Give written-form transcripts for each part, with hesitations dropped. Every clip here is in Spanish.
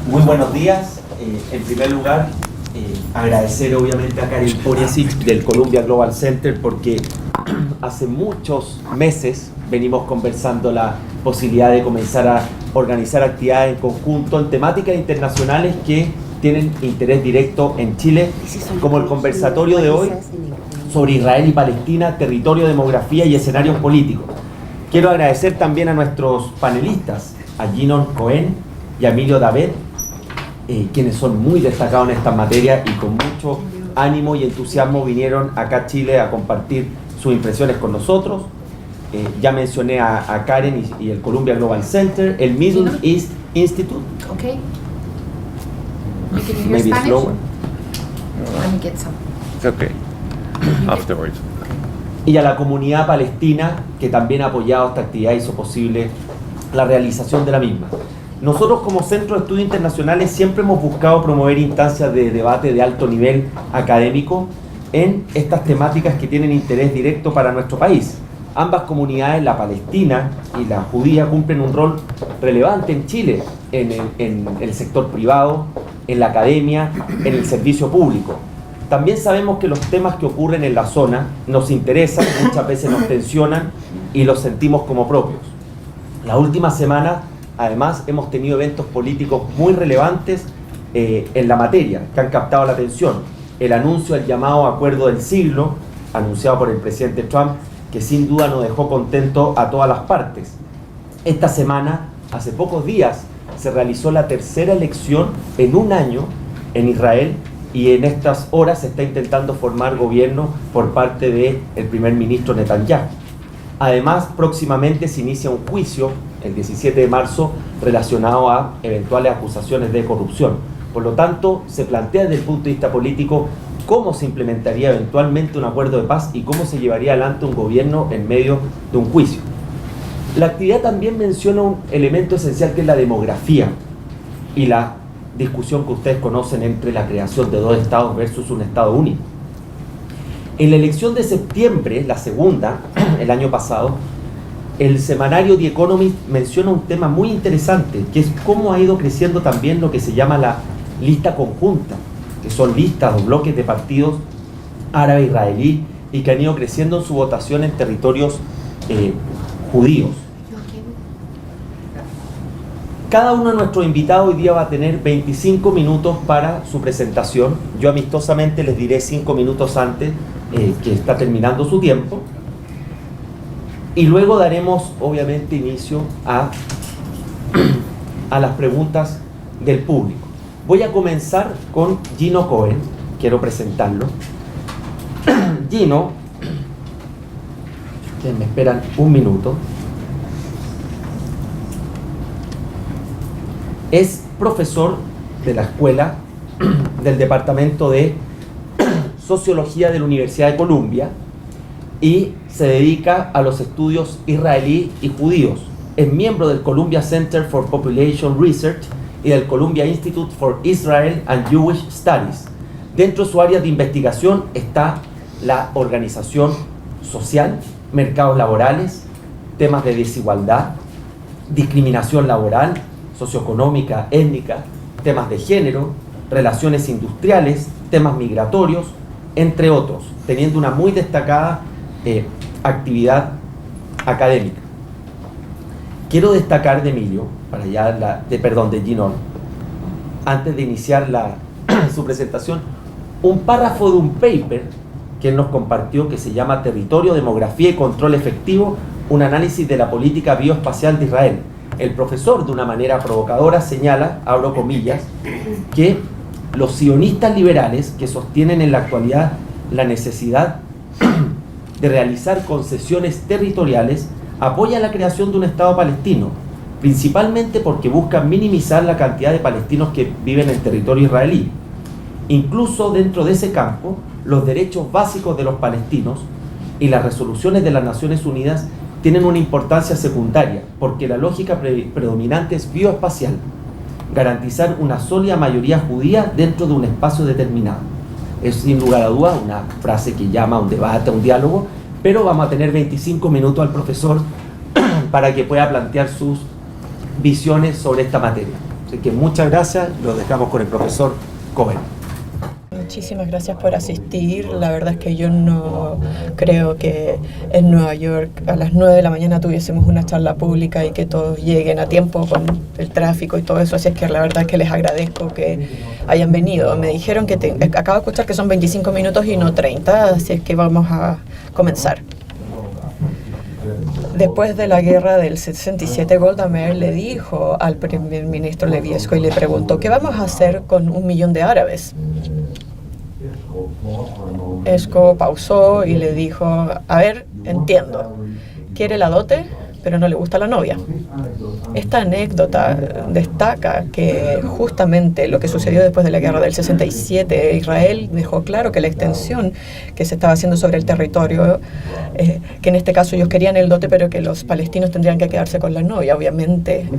Muy buenos días. En primer lugar, agradecer obviamente a Karen Poresic del Columbia Global Center, porque hace muchos meses venimos conversando la posibilidad de comenzar a organizar actividades en conjunto en temáticas internacionales que tienen interés directo en Chile, como el conversatorio de hoy sobre Israel y Palestina, territorio, demografía y escenarios políticos. Quiero agradecer también a nuestros panelistas, a Ginon Cohen y a Emilio Davet, quienes son muy destacados en estas materias y con mucho ánimo y entusiasmo vinieron acá a Chile a compartir sus impresiones con nosotros. Ya mencioné a Karen y el Columbia Global Center, el Middle East Institute. Okay. Can you hear Maybe Spanish? slower. Let me get some. It's okay. Afterwards. Y a la comunidad palestina, que también ha apoyado esta actividad y hizo posible la realización de la misma. Nosotros como Centro de Estudios Internacionales siempre hemos buscado promover instancias de debate de alto nivel académico en estas temáticas que tienen interés directo para nuestro país. Ambas comunidades, la palestina y la judía, cumplen un rol relevante en Chile, en el sector privado, en la academia, en el servicio público. También sabemos que los temas que ocurren en la zona nos interesan, muchas veces nos tensionan y los sentimos como propios. La última semana, además, hemos tenido eventos políticos muy relevantes en la materia, que han captado la atención. El anuncio del llamado acuerdo del siglo, anunciado por el presidente Trump, que sin duda nos dejó contento a todas las partes. Esta semana, hace pocos días, se realizó la tercera elección en un año en Israel, y en estas horas se está intentando formar gobierno por parte del primer ministro Netanyahu. Además, próximamente se inicia un juicio, el 17 de marzo, relacionado a eventuales acusaciones de corrupción. Por lo tanto, se plantea desde el punto de vista político cómo se implementaría eventualmente un acuerdo de paz y cómo se llevaría adelante un gobierno en medio de un juicio. La actividad también menciona un elemento esencial, que es la demografía y la discusión que ustedes conocen entre la creación de dos estados versus un estado único. En la elección de septiembre, la segunda, el año pasado, el semanario The Economist menciona un tema muy interesante, que es cómo ha ido creciendo también lo que se llama la lista conjunta, que son listas o bloques de partidos árabe-israelí y que han ido creciendo en su votación en territorios judíos. Cada uno de nuestros invitados hoy día va a tener 25 minutos para su presentación. Yo amistosamente les diré 5 minutos antes que está terminando su tiempo. Y luego daremos, obviamente, inicio a las preguntas del público. Voy a comenzar con Gino Cohen. Quiero presentarlo. Gino, que me esperan un minuto. Es profesor de la escuela del Departamento de Sociología de la Universidad de Columbia y se dedica a los estudios israelí y judíos. Es miembro del Columbia Center for Population Research y del Columbia Institute for Israel and Jewish Studies. Dentro de su área de investigación está la organización social, mercados laborales, temas de desigualdad, discriminación laboral, socioeconómica, étnica, temas de género, relaciones industriales, temas migratorios, entre otros, teniendo una muy destacada actividad académica. Quiero destacar de Emilio, de Ginon, antes de iniciar su presentación, un párrafo de un paper que él nos compartió que se llama Territorio, Demografía y Control Efectivo, un análisis de la política bioespacial de Israel. El profesor, de una manera provocadora, señala, abro comillas, que los sionistas liberales que sostienen en la actualidad la necesidad de realizar concesiones territoriales apoyan la creación de un Estado palestino, principalmente porque buscan minimizar la cantidad de palestinos que viven en territorio israelí. Incluso dentro de ese campo, los derechos básicos de los palestinos y las resoluciones de las Naciones Unidas tienen una importancia secundaria, porque la lógica predominante es bioespacial, garantizar una sólida mayoría judía dentro de un espacio determinado. Es sin lugar a dudas una frase que llama a un debate, a un diálogo, pero vamos a tener 25 minutos al profesor para que pueda plantear sus visiones sobre esta materia. Así que muchas gracias, los dejamos con el profesor Cohen. Muchísimas gracias por asistir. La verdad es que yo no creo que en Nueva York a las 9 de la mañana tuviésemos una charla pública y que todos lleguen a tiempo con el tráfico y todo eso. Así es que la verdad es que les agradezco que hayan venido. Me dijeron que acabo de escuchar que son 25 minutos y no 30, así es que vamos a comenzar. Después de la guerra del 67, Golda Meir le dijo al primer ministro Leviesco y le preguntó: ¿qué vamos a hacer con 1 millón de árabes? Esco pausó y le dijo: a ver, entiendo, quiere la dote, pero no le gusta la novia. Esta anécdota destaca que justamente lo que sucedió después de la guerra del 67, Israel dejó claro que la extensión que se estaba haciendo sobre el territorio, que en este caso ellos querían el dote, pero que los palestinos tendrían que quedarse con la novia. Obviamente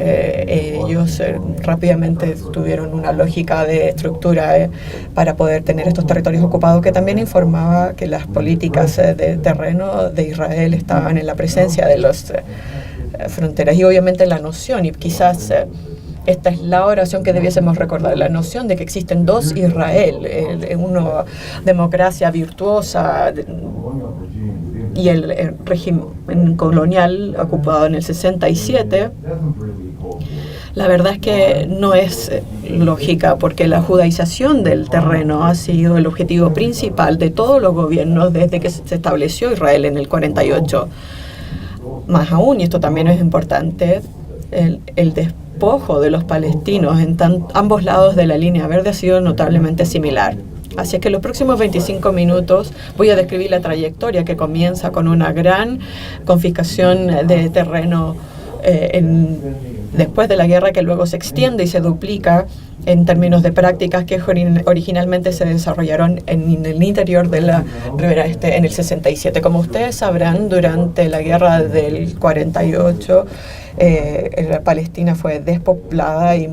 ellos rápidamente tuvieron una lógica de estructura para poder tener estos territorios ocupados, que también informaba que las políticas de terreno de Israel estaban en la presencia de las fronteras y obviamente la noción, y quizás esta es la oración que debiésemos recordar, la noción de que existen dos Israel, una democracia virtuosa y el régimen colonial ocupado en el 67. La verdad es que no es lógica, porque la judaización del terreno ha sido el objetivo principal de todos los gobiernos desde que se estableció Israel en el 48. Más aún, y esto también es importante, el despojo de los palestinos en ambos lados de la línea verde ha sido notablemente similar. Así es que en los próximos 25 minutos voy a describir la trayectoria que comienza con una gran confiscación de terreno después de la guerra, que luego se extiende y se duplica en términos de prácticas que originalmente se desarrollaron en el interior de la Ribera Este en el 67. Como ustedes sabrán, durante la guerra del 48, Palestina fue despoblada y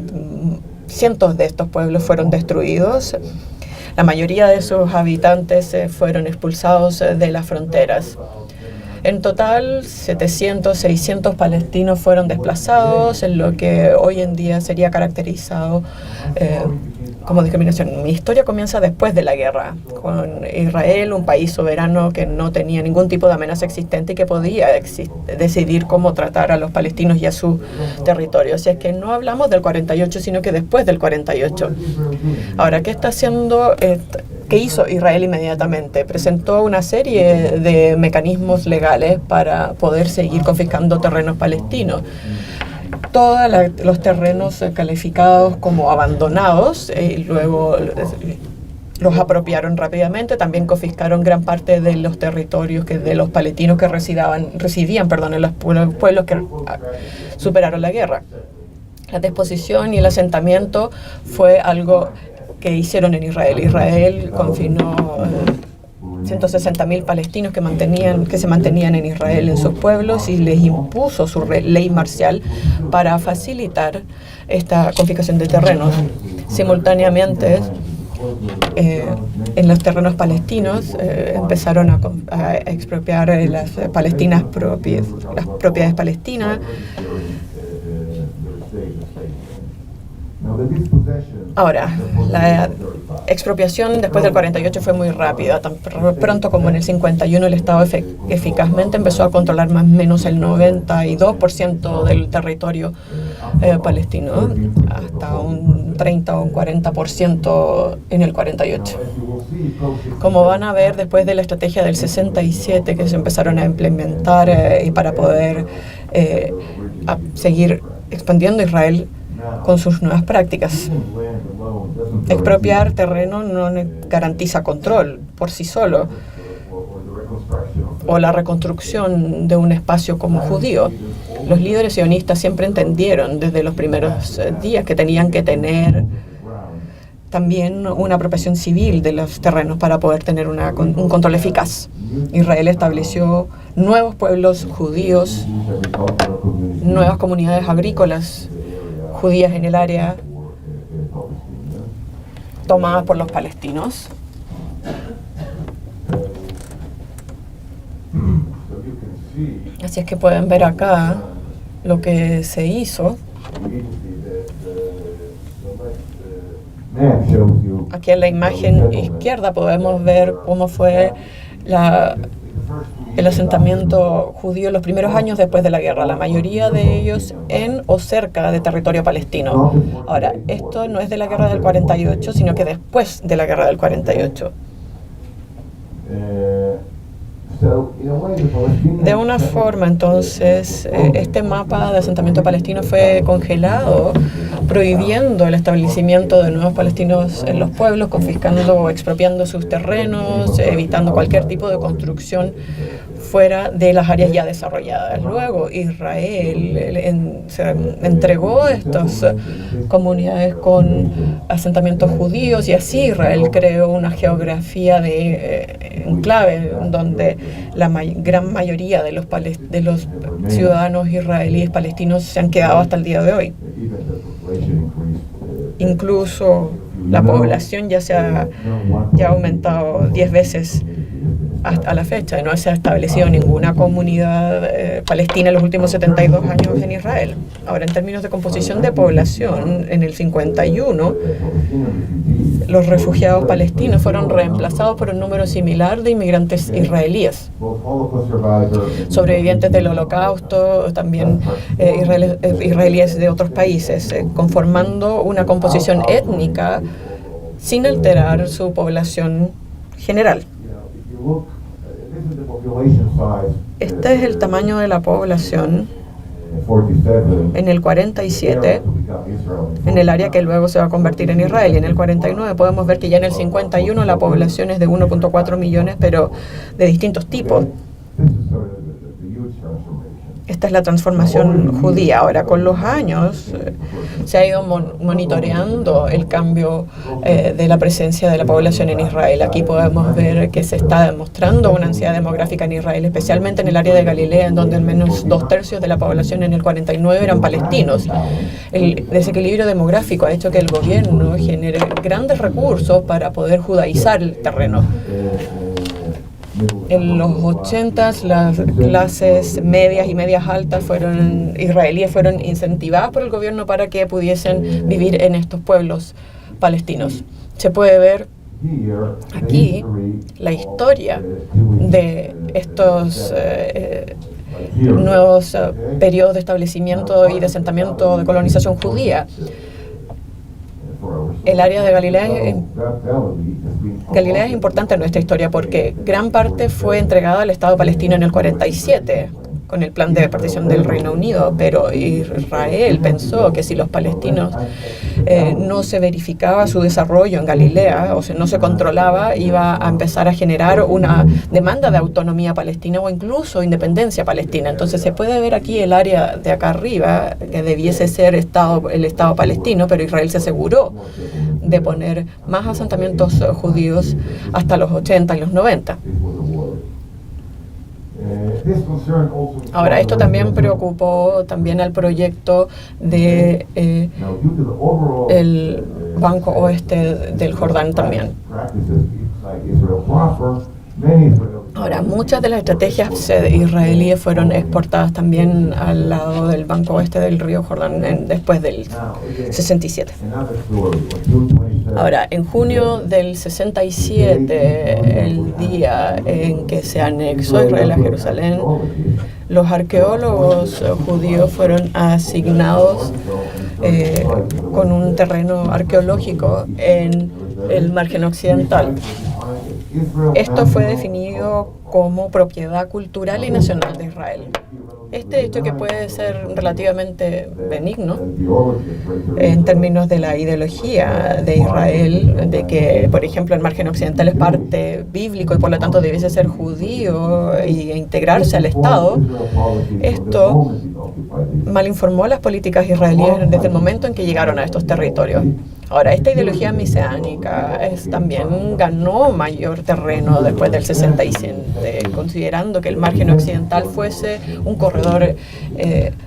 cientos de estos pueblos fueron destruidos. La mayoría de sus habitantes fueron expulsados de las fronteras. En total, 700, 600 palestinos fueron desplazados en lo que hoy en día sería caracterizado como discriminación. Mi historia comienza después de la guerra, con Israel, un país soberano que no tenía ningún tipo de amenaza existente y que podía decidir cómo tratar a los palestinos y a su territorio. Así es que no hablamos del 48, sino que después del 48. Ahora, ¿qué está haciendo? ¿Qué hizo Israel inmediatamente? Presentó una serie de mecanismos legales para poder seguir confiscando terrenos palestinos. Todos los terrenos calificados como abandonados, y luego los apropiaron rápidamente. También confiscaron gran parte de los territorios de los palestinos que residían en los pueblos que superaron la guerra. La disposición y el asentamiento fue algo que hicieron en Israel. Israel confinó 160.000 palestinos que se mantenían en Israel en sus pueblos y les impuso su ley marcial para facilitar esta confiscación de terrenos. Simultáneamente, en los terrenos palestinos empezaron a expropiar las propiedades palestinas. Ahora, la expropiación después del 48 fue muy rápida. Tan pronto como en el 51 el Estado eficazmente empezó a controlar más o menos el 92% del territorio palestino, hasta un 30 o un 40% en el 48. Como van a ver, después de la estrategia del 67 que se empezaron a implementar y para poder seguir expandiendo Israel con sus nuevas prácticas. Expropiar terreno no garantiza control por sí solo o la reconstrucción de un espacio como judío. Los líderes sionistas siempre entendieron desde los primeros días que tenían que tener también una apropiación civil de los terrenos para poder tener un control eficaz. Israel estableció nuevos pueblos judíos, nuevas comunidades agrícolas judías en el área tomadas por los palestinos. Así es que pueden ver acá lo que se hizo. Aquí en la imagen izquierda podemos ver cómo fue el asentamiento judío en los primeros años después de la guerra, la mayoría de ellos en o cerca de territorio palestino. Ahora, esto no es de la guerra del 48, sino que después de la guerra del 48. De una forma, entonces, este mapa de asentamiento palestino fue congelado, prohibiendo el establecimiento de nuevos palestinos en los pueblos, confiscando o expropiando sus terrenos, evitando cualquier tipo de construcción fuera de las áreas ya desarrolladas. Luego Israel se entregó a estas comunidades con asentamientos judíos y así Israel creó una geografía de enclave donde la gran mayoría de los ciudadanos israelíes palestinos se han quedado hasta el día de hoy. Incluso la población ya ha aumentado 10 veces hasta la fecha. No se ha establecido ninguna comunidad palestina en los últimos 72 años en Israel. Ahora, en términos de composición de población, en el 51, los refugiados palestinos fueron reemplazados por un número similar de inmigrantes israelíes. Sobrevivientes del Holocausto, también israelíes de otros países, conformando una composición étnica sin alterar su población general. Este es el tamaño de la población en el 47, en el área que luego se va a convertir en Israel. Y en el 49 podemos ver que ya en el 51 la población es de 1.4 millones, pero de distintos tipos. Esta es la transformación judía. Ahora, con los años, se ha ido monitoreando el cambio de la presencia de la población en Israel. Aquí podemos ver que se está demostrando una ansiedad demográfica en Israel, especialmente en el área de Galilea, en donde al menos 2/3 de la población en el 49 eran palestinos. El desequilibrio demográfico ha hecho que el gobierno genere grandes recursos para poder judaizar el terreno. En los 80s, las clases medias y medias altas israelíes fueron incentivadas por el gobierno para que pudiesen vivir en estos pueblos palestinos. Se puede ver aquí la historia de estos nuevos periodos de establecimiento y de asentamiento de colonización judía. El área de Galilea es importante en nuestra historia porque gran parte fue entregada al Estado palestino en el 47 con el plan de partición del Reino Unido, pero Israel pensó que si los palestinos no se verificaba su desarrollo en Galilea, o sea, no se controlaba, iba a empezar a generar una demanda de autonomía palestina o incluso independencia palestina. Entonces se puede ver aquí el área de acá arriba, que debiese ser el Estado palestino, pero Israel se aseguró de poner más asentamientos judíos hasta los 80 y los 90. Ahora, esto también preocupó también al proyecto de el Banco Oeste del Jordán también. Ahora, muchas de las estrategias israelíes fueron exportadas también al lado del Banco Oeste del río Jordán después del 67. Ahora, en junio del 67, el día en que se anexó Israel a Jerusalén, los arqueólogos judíos fueron asignados con un terreno arqueológico en el margen occidental. Esto fue definido como propiedad cultural y nacional de Israel. Este hecho, que puede ser relativamente benigno en términos de la ideología de Israel, de que, por ejemplo, el margen occidental es parte bíblico y por lo tanto debiese ser judío e integrarse al Estado, esto malinformó a las políticas israelíes desde el momento en que llegaron a estos territorios. Ahora, esta ideología mesiánica también ganó mayor terreno después del 67, considerando que el margen occidental fuese un corredor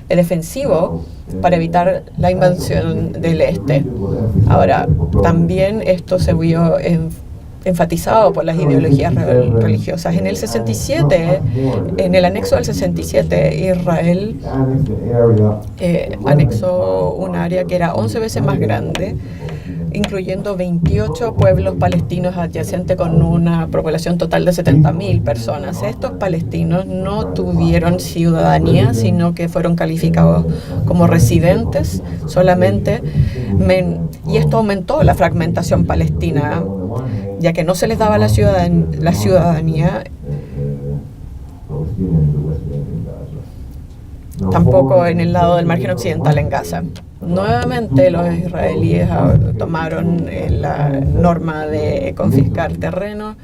defensivo para evitar la invasión del este. Ahora, también esto se vio enfatizado por las ideologías religiosas. En el 67, en el anexo del 67, Israel anexó un área que era 11 veces más grande incluyendo 28 pueblos palestinos adyacentes con una población total de 70.000 personas. Estos palestinos no tuvieron ciudadanía, sino que fueron calificados como residentes solamente, y esto aumentó la fragmentación palestina, ya que no se les daba la ciudadanía, tampoco en el lado del margen occidental en Gaza. Nuevamente los israelíes tomaron la norma de confiscar terreno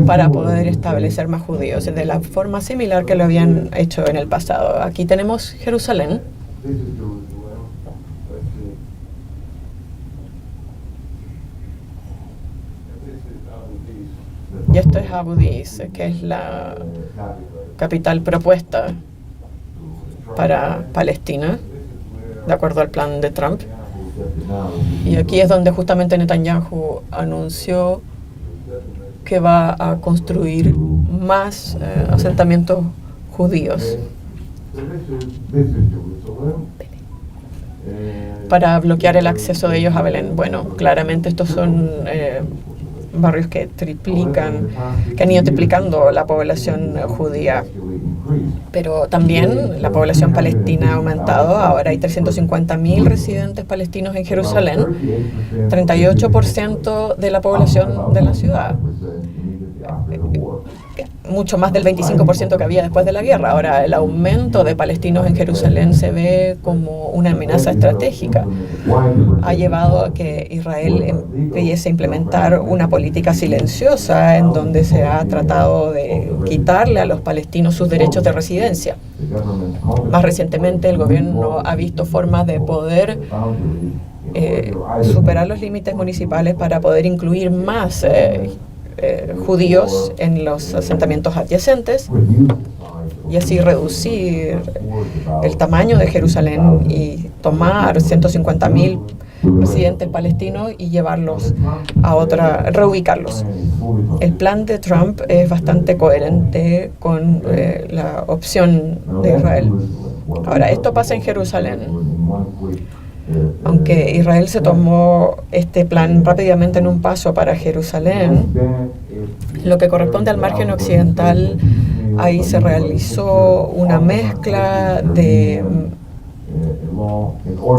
para poder establecer más judíos, de la forma similar que lo habían hecho en el pasado. Aquí tenemos Jerusalén. Y esto es Abu Dis, que es la capital propuesta para Palestina, de acuerdo al plan de Trump. Y aquí es donde justamente Netanyahu anunció que va a construir más asentamientos judíos para bloquear el acceso de ellos a Belén. Bueno, claramente estos son barrios que han ido triplicando la población judía. Pero también la población palestina ha aumentado. Ahora hay 350.000 residentes palestinos en Jerusalén, 38% de la población de la ciudad, mucho más del 25% que había después de la guerra. Ahora, el aumento de palestinos en Jerusalén se ve como una amenaza estratégica. Ha llevado a que Israel empiece a implementar una política silenciosa en donde se ha tratado de quitarle a los palestinos sus derechos de residencia. Más recientemente, el gobierno ha visto formas de poder superar los límites municipales para poder incluir más judíos en los asentamientos adyacentes y así reducir el tamaño de Jerusalén y tomar 150.000 residentes palestinos y llevarlos a reubicarlos. El plan de Trump es bastante coherente con la opción de Israel. Ahora, esto pasa en Jerusalén. Aunque Israel se tomó este plan rápidamente en un paso para Jerusalén, lo que corresponde al margen occidental, ahí se realizó una mezcla de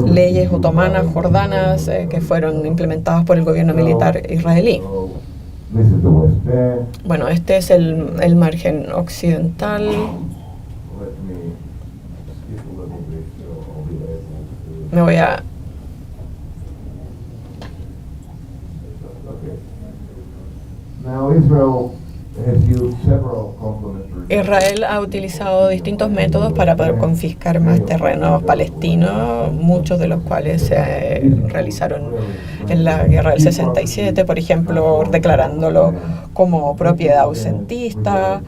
leyes otomanas, jordanas, que fueron implementadas por el gobierno militar israelí. Bueno, este es el margen occidental. Me voy a... Israel ha utilizado distintos métodos para poder confiscar más terrenos palestinos, muchos de los cuales se realizaron en la guerra del 67, por ejemplo, declarándolo como propiedad ausentista,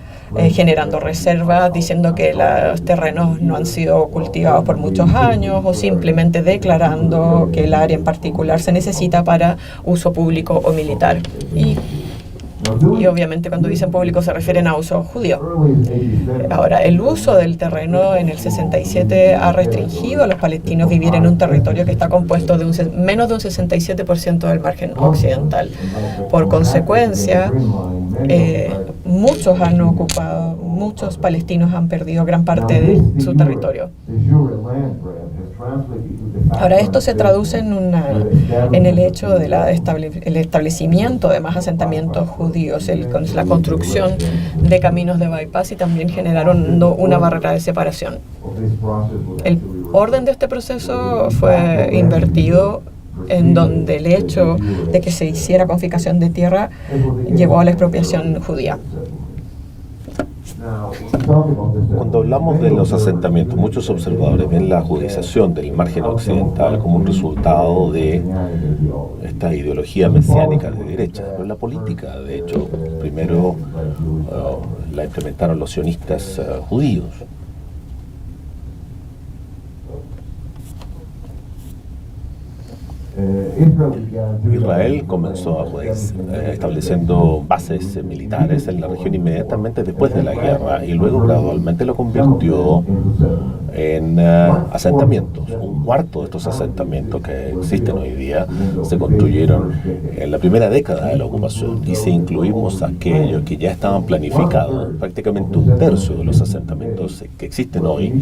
generando reservas, diciendo que los terrenos no han sido cultivados por muchos años, o simplemente declarando que el área en particular se necesita para uso público o militar. Y obviamente cuando dicen público se refieren a uso judío. Ahora, el uso del terreno en el 67 ha restringido a los palestinos vivir en un territorio que está compuesto de menos de un 67% del margen occidental. Por consecuencia, muchos palestinos han perdido gran parte de su territorio. Ahora, esto se traduce en el hecho del establecimiento de más asentamientos judíos, con la construcción de caminos de bypass y también generaron una barrera de separación. El orden de este proceso fue invertido, en donde el hecho de que se hiciera confiscación de tierra llevó a la expropiación judía. Cuando hablamos de los asentamientos, muchos observadores ven la judización del margen occidental como un resultado de esta ideología mesiánica de derecha. Pero la política, de hecho, primero la implementaron los sionistas judíos. Israel comenzó a estableciendo bases militares en la región inmediatamente después de la guerra y luego gradualmente lo convirtió en asentamientos. Un cuarto de estos asentamientos que existen hoy día se construyeron en la primera década de la ocupación, y si incluimos aquellos que ya estaban planificados, prácticamente un tercio de los asentamientos que existen hoy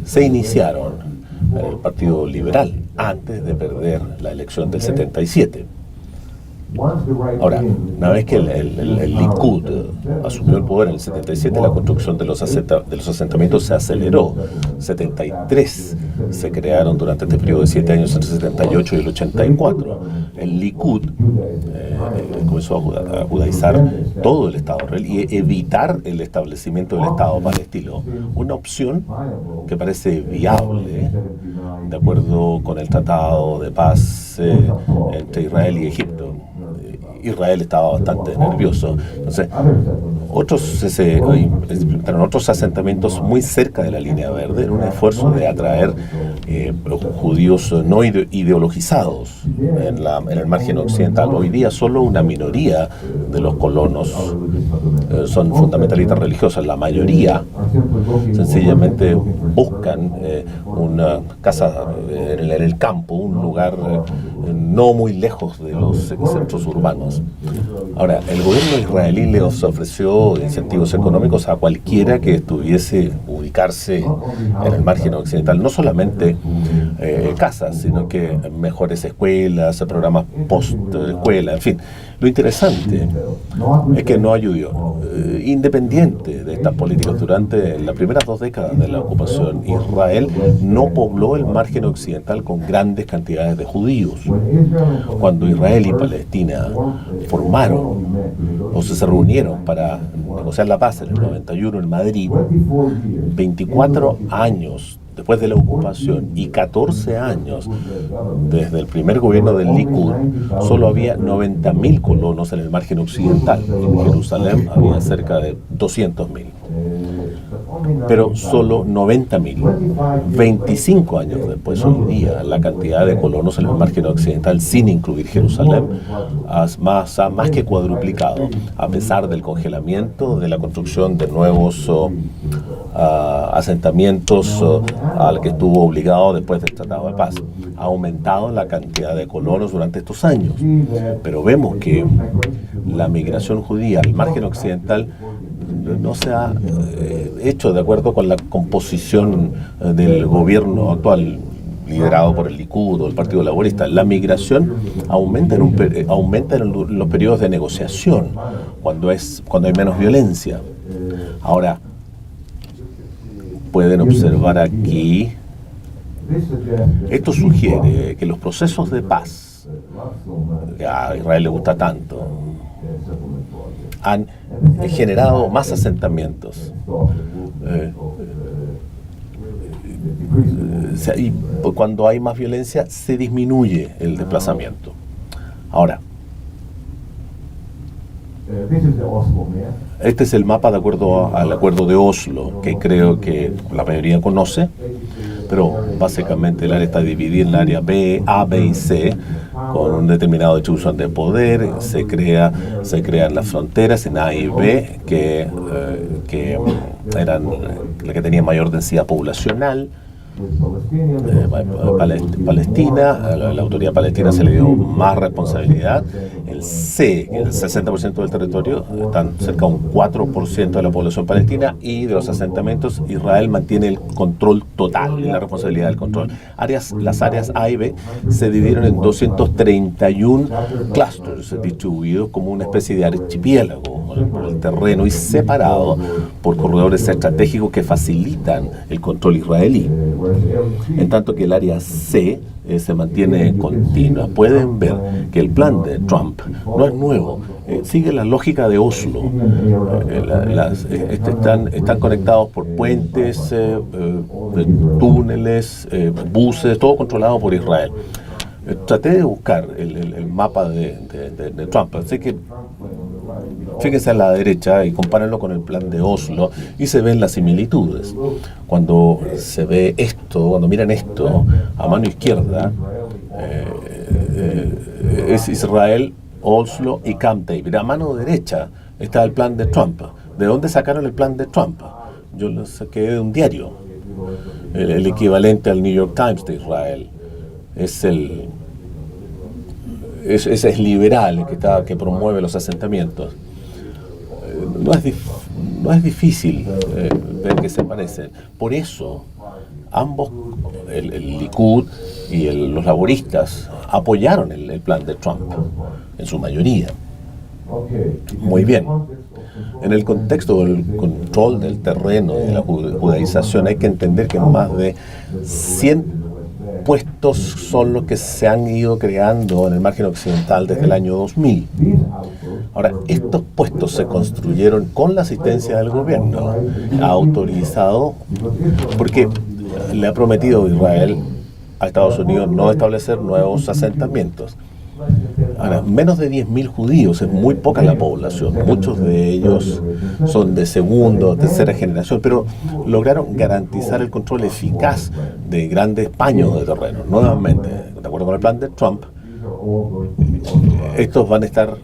se iniciaron en el Partido Liberal antes de perder la elección del 77. Ahora, una vez que el Likud asumió el poder en el 77, la construcción de los asentamientos se aceleró. 73 se crearon durante este periodo de 7 años, entre el 78 y el 84. El Likud comenzó a judaizar todo el Estado de Israel y evitar el establecimiento del Estado palestino, una opción que parece viable de acuerdo con el Tratado de Paz entre Israel y Egipto. Israel estaba bastante nervioso. Entonces, implementaron otros asentamientos muy cerca de la línea verde en un esfuerzo de atraer judíos no ideologizados en el margen occidental. Hoy día solo una minoría de los colonos son fundamentalistas religiosos. La mayoría sencillamente buscan una casa en el campo, un lugar no muy lejos de los centros urbanos. Ahora, el gobierno israelí les ofreció incentivos económicos a cualquiera que estuviese ubicarse en el margen occidental, no solamente casas, sino que mejores escuelas, programas post-escuela, en fin. Lo interesante es que no ayudó. Independiente de estas políticas, durante las primeras 2 décadas de la ocupación, Israel no pobló el margen occidental con grandes cantidades de judíos. Cuando Israel y Palestina formaron o se reunieron para negociar la paz en el 91 en Madrid, 24 años después de la ocupación y 14 años desde el primer gobierno del Likud, solo había 90.000 colonos en el margen occidental. En Jerusalén había cerca de 200.000. Pero solo 90.000. 25 años después, hoy día, la cantidad de colonos en el margen occidental, sin incluir Jerusalén, ha más que cuadruplicado, a pesar del congelamiento, de la construcción de nuevos asentamientos al que estuvo obligado después del Tratado de Paz. Ha aumentado la cantidad de colonos durante estos años, pero vemos que la migración judía al margen occidental no se ha hecho de acuerdo con la composición del gobierno actual liderado por el Likud o el Partido Laborista. La migración aumenta en los periodos de negociación, cuando hay menos violencia. Ahora, pueden observar aquí, esto sugiere que los procesos de paz, que a Israel le gusta tanto, han generado más asentamientos. Y cuando hay más violencia, se disminuye el desplazamiento. Ahora, este es el mapa de acuerdo al acuerdo de Oslo, que creo que la mayoría conoce, pero básicamente el área está dividida en el área B, A, B y C, con una determinada distribución de poder. Se crean las fronteras en A y B, que eran las que tenían mayor densidad poblacional. Palestina, a la autoridad palestina se le dio más responsabilidad. El C, que es el 60% del territorio, están cerca de un 4% de la población palestina, y de los asentamientos Israel mantiene el control total y la responsabilidad del control. Las áreas A y B se dividieron en 231 clusters distribuidos como una especie de archipiélago por el terreno y separados por corredores estratégicos que facilitan el control israelí. En tanto que el área C se mantiene continua. Pueden ver que el plan de Trump no es nuevo, sigue la lógica de Oslo. Están conectados por puentes, túneles, buses, todo controlado por Israel. Traté de buscar el mapa de Trump, así que fíjense a la derecha y compárenlo con el plan de Oslo y se ven las similitudes. Cuando se ve esto, cuando miran esto a mano izquierda, es Israel, Oslo y Camp David. A mano derecha está el plan de Trump. ¿De dónde sacaron el plan de Trump? Yo lo saqué de un diario, el equivalente al New York Times de Israel. Ese es liberal, que promueve los asentamientos. No es difícil ver que se parecen. Por eso, ambos, el Likud y los laboristas, apoyaron el plan de Trump, en su mayoría. Muy bien. En el contexto del control del terreno y de la judaización, hay que entender que más de 100 puestos son los que se han ido creando en el margen occidental desde el año 2000. Ahora, estos puestos se construyeron con la asistencia del gobierno, autorizado, porque le ha prometido Israel a Estados Unidos no establecer nuevos asentamientos. Ahora, menos de 10.000 judíos, es muy poca la población, muchos de ellos son de segunda o tercera generación, pero lograron garantizar el control eficaz de grandes paños de terreno. Nuevamente, de acuerdo con el plan de Trump, estos van a estar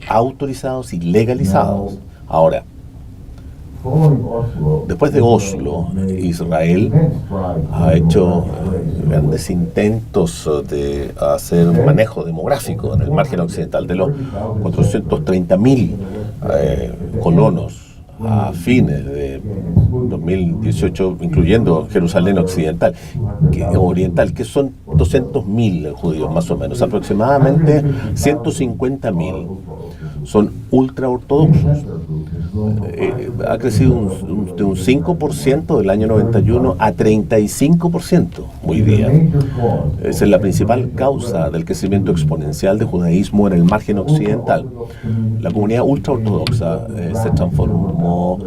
autorizados y legalizados. Ahora, después de Oslo, Israel ha hecho grandes intentos de hacer un manejo demográfico en el margen occidental. De los 430.000 colonos a fines de 2018, incluyendo Jerusalén oriental, que son 200.000 judíos más o menos, aproximadamente 150.000 son ultraortodoxos. Ha crecido de un 5% del año 91 a 35% hoy día. Esa es la principal causa del crecimiento exponencial del judaísmo en el margen occidental. La comunidad ultraortodoxa se transformó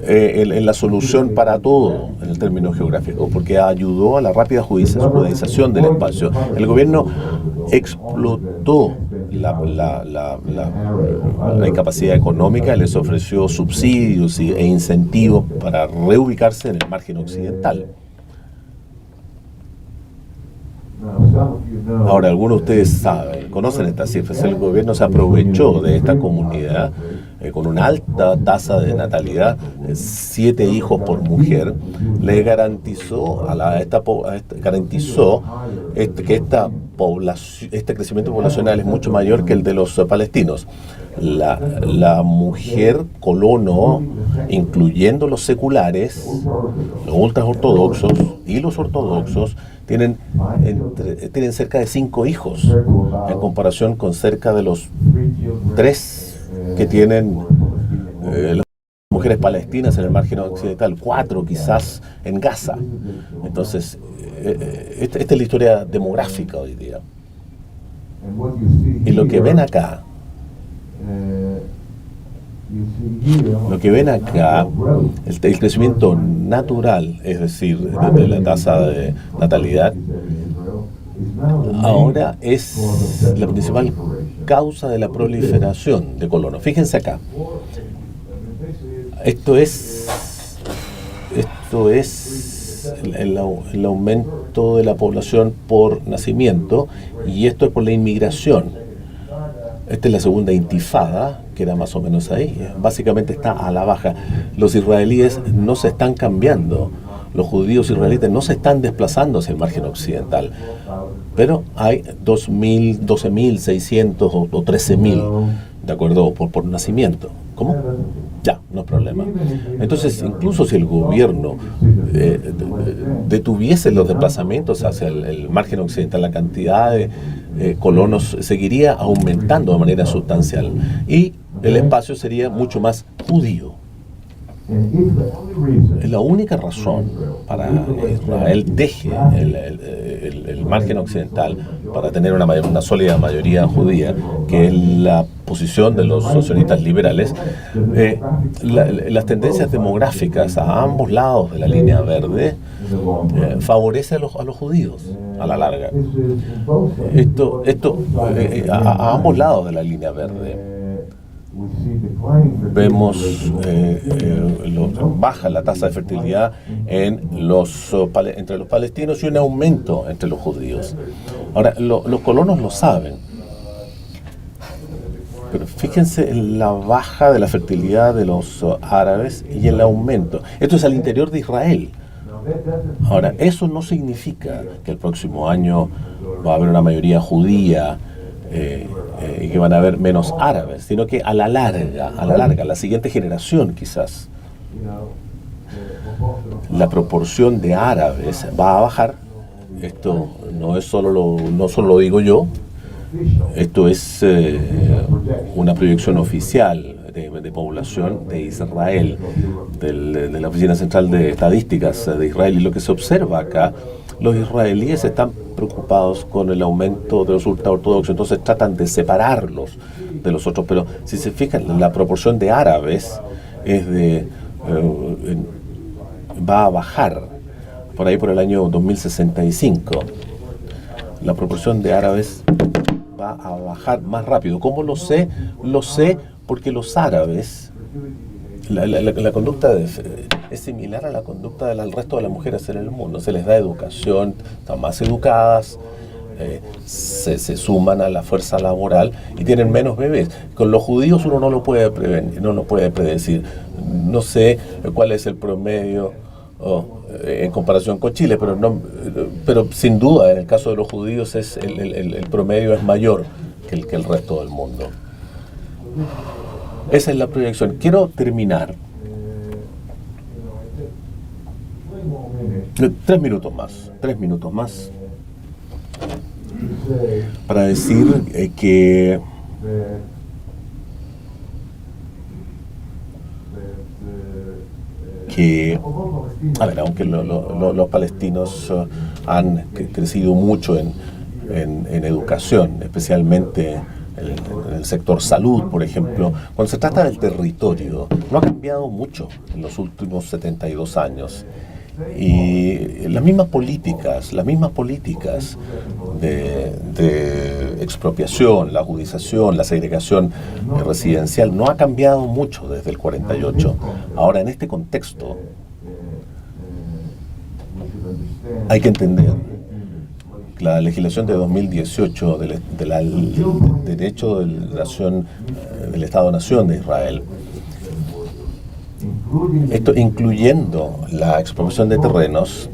en la solución para todo en el término geográfico, porque ayudó a la rápida judaización del espacio. El gobierno explotó la incapacidad económica, les ofreció subsidios e incentivos para reubicarse en el margen occidental. Ahora, algunos de ustedes saben, conocen estas cifras. El gobierno se aprovechó de esta comunidad con una alta tasa de natalidad, 7 hijos por mujer, le garantizó que este crecimiento poblacional es mucho mayor que el de los palestinos. La mujer colono, incluyendo los seculares, los ultraortodoxos y los ortodoxos, tienen cerca de 5 hijos, en comparación con cerca de los 3 que tienen las mujeres palestinas en el margen occidental, 4 quizás en Gaza. Entonces, esta es la historia demográfica hoy día. Y lo que ven acá, el crecimiento natural, es decir, de la tasa de natalidad, ahora es la principal causa de la proliferación de colonos. Fíjense acá. Esto es el aumento de la población por nacimiento, y esto es por la inmigración. Esta es la segunda intifada, que era más o menos ahí. Básicamente está a la baja. Los israelíes no se están cambiando. Los judíos israelitas no se están desplazando hacia el margen occidental. Pero hay 2.000, 12.600 o 13.000, de acuerdo, por nacimiento. ¿Cómo? Ya, no es problema. Entonces, incluso si el gobierno detuviese los desplazamientos hacia el margen occidental, la cantidad de colonos seguiría aumentando de manera sustancial y el espacio sería mucho más judío. La única razón para que Israel deje el margen occidental para tener una sólida mayoría judía, que es la posición de los sionistas liberales, las tendencias demográficas a ambos lados de la línea verde favorece a los judíos a la larga. A ambos lados de la línea verde. Vemos baja la tasa de fertilidad entre los palestinos y un aumento entre los judíos. Ahora, los colonos lo saben. Pero fíjense en la baja de la fertilidad de los árabes y el aumento. Esto es al interior de Israel. Ahora, eso no significa que el próximo año va a haber una mayoría judía y que van a haber menos árabes, sino que a la larga, la siguiente generación quizás, la proporción de árabes va a bajar. Esto no solo lo digo yo, esto es una proyección oficial de población de Israel, de la Oficina Central de Estadísticas de Israel. Y lo que se observa acá, los israelíes están preocupados con el aumento de los ultraortodoxos, entonces tratan de separarlos de los otros. Pero si se fijan, la proporción de árabes va a bajar por ahí por el año 2065. La proporción de árabes va a bajar más rápido. ¿Cómo lo sé? Lo sé porque los árabes, la conducta es similar a la conducta del resto de las mujeres en el mundo. Se les da educación, están más educadas, se suman a la fuerza laboral y tienen menos bebés. Con los judíos uno no lo puede prevenir, no lo puede predecir. No sé cuál es el promedio en comparación con Chile, pero sin duda en el caso de los judíos el promedio es mayor que el resto del mundo. Esa es la proyección. Quiero terminar 3 minutos más para decir que a ver, aunque los palestinos han crecido mucho en educación, especialmente en el sector salud, por ejemplo, cuando se trata del territorio, no ha cambiado mucho en los últimos 72 años. Y las mismas políticas de expropiación, la judización, la segregación residencial no ha cambiado mucho desde el 48. Ahora, en este contexto, hay que entender que la legislación de 2018 del derecho de la nación, del Estado-Nación de Israel, esto incluyendo la expropiación de terrenos,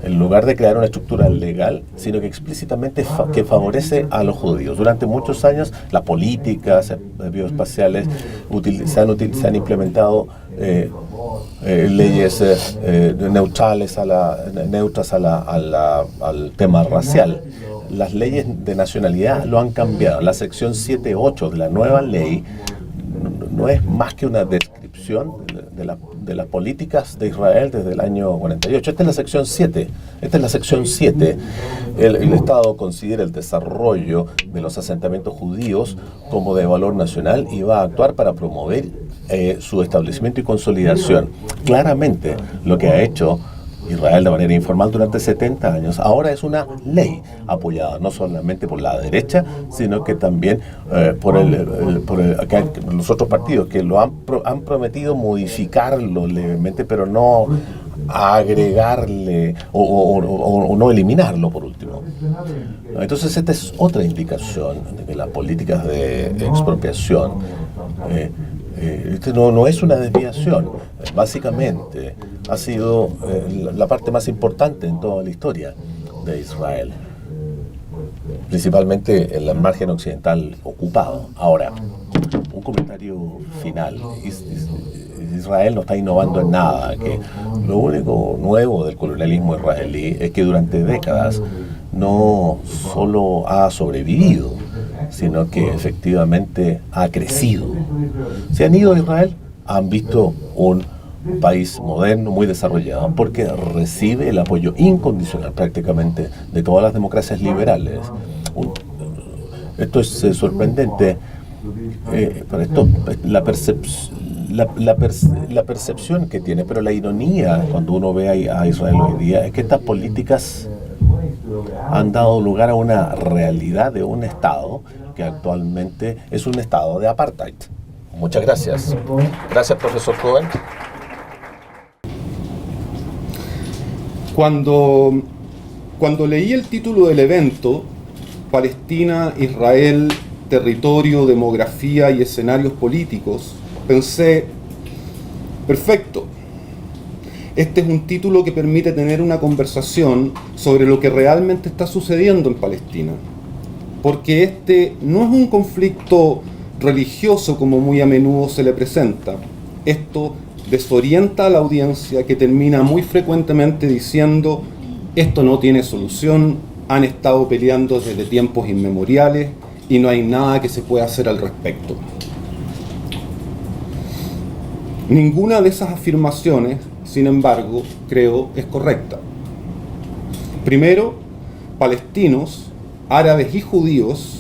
en lugar de crear una estructura legal, sino que explícitamente que favorece a los judíos. Durante muchos años las políticas bioespaciales se han implementado leyes neutras al tema racial. Las leyes de nacionalidad lo han cambiado. La sección 7.8 de la nueva ley no es más que una descripción de las políticas de Israel desde el año 48. Esta es la sección 7. El Estado considera el desarrollo de los asentamientos judíos como de valor nacional y va a actuar para promover su establecimiento y consolidación. Claramente, lo que ha hecho Israel de manera informal durante 70 años, ahora es una ley apoyada no solamente por la derecha, sino que también por los otros partidos que lo han prometido modificarlo levemente, pero no agregarle o no eliminarlo por último. Entonces esta es otra indicación de que las políticas de expropiación no es una desviación. Básicamente ha sido la parte más importante en toda la historia de Israel, principalmente en el margen occidental ocupado. Ahora, un comentario final. Israel no está innovando en nada. Que lo único nuevo del colonialismo israelí es que durante décadas no solo ha sobrevivido, sino que efectivamente ha crecido. Si han ido a Israel, han visto un país moderno, muy desarrollado, porque recibe el apoyo incondicional prácticamente de todas las democracias liberales. Esto es sorprendente. Para esto, la percepción que tiene, pero la ironía cuando uno ve a Israel hoy día es que estas políticas han dado lugar a una realidad de un Estado que actualmente es un Estado de apartheid. Muchas gracias. Gracias, profesor Cohen. Cuando leí el título del evento, Palestina, Israel territorio, demografía y escenarios políticos, pensé, perfecto, este es un título que permite tener una conversación sobre lo que realmente está sucediendo en Palestina, porque este no es un conflicto religioso como muy a menudo se le presenta. Esto desorienta a la audiencia, que termina muy frecuentemente diciendo: esto no tiene solución, han estado peleando desde tiempos inmemoriales y no hay nada que se pueda hacer al respecto. Ninguna de esas afirmaciones, sin embargo, creo es correcta. Primero, palestinos, árabes y judíos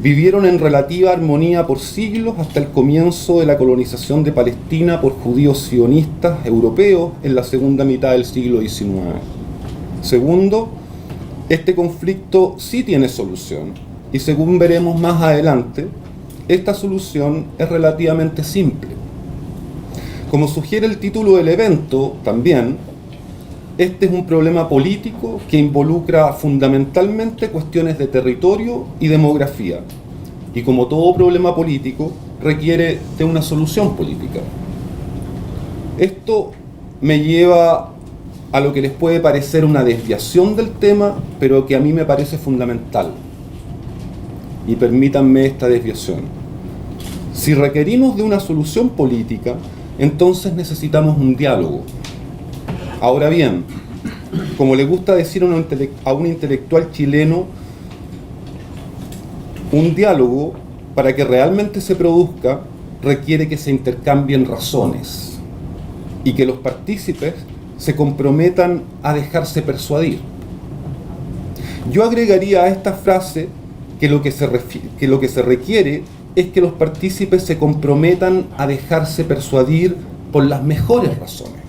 vivieron en relativa armonía por siglos hasta el comienzo de la colonización de Palestina por judíos sionistas europeos en la segunda mitad del siglo XIX. Segundo, este conflicto sí tiene solución, y según veremos más adelante, esta solución es relativamente simple. Como sugiere el título del evento también, este es un problema político que involucra fundamentalmente cuestiones de territorio y demografía, y como todo problema político, requiere de una solución política. Esto me lleva a lo que les puede parecer una desviación del tema, pero que a mí me parece fundamental. Y permítanme esta desviación. Si requerimos de una solución política, entonces necesitamos un diálogo. Ahora bien, como le gusta decir a un intelectual chileno, un diálogo, para que realmente se produzca, requiere que se intercambien razones y que los partícipes se comprometan a dejarse persuadir. Yo agregaría a esta frase que lo que se requiere es que los partícipes se comprometan a dejarse persuadir por las mejores razones.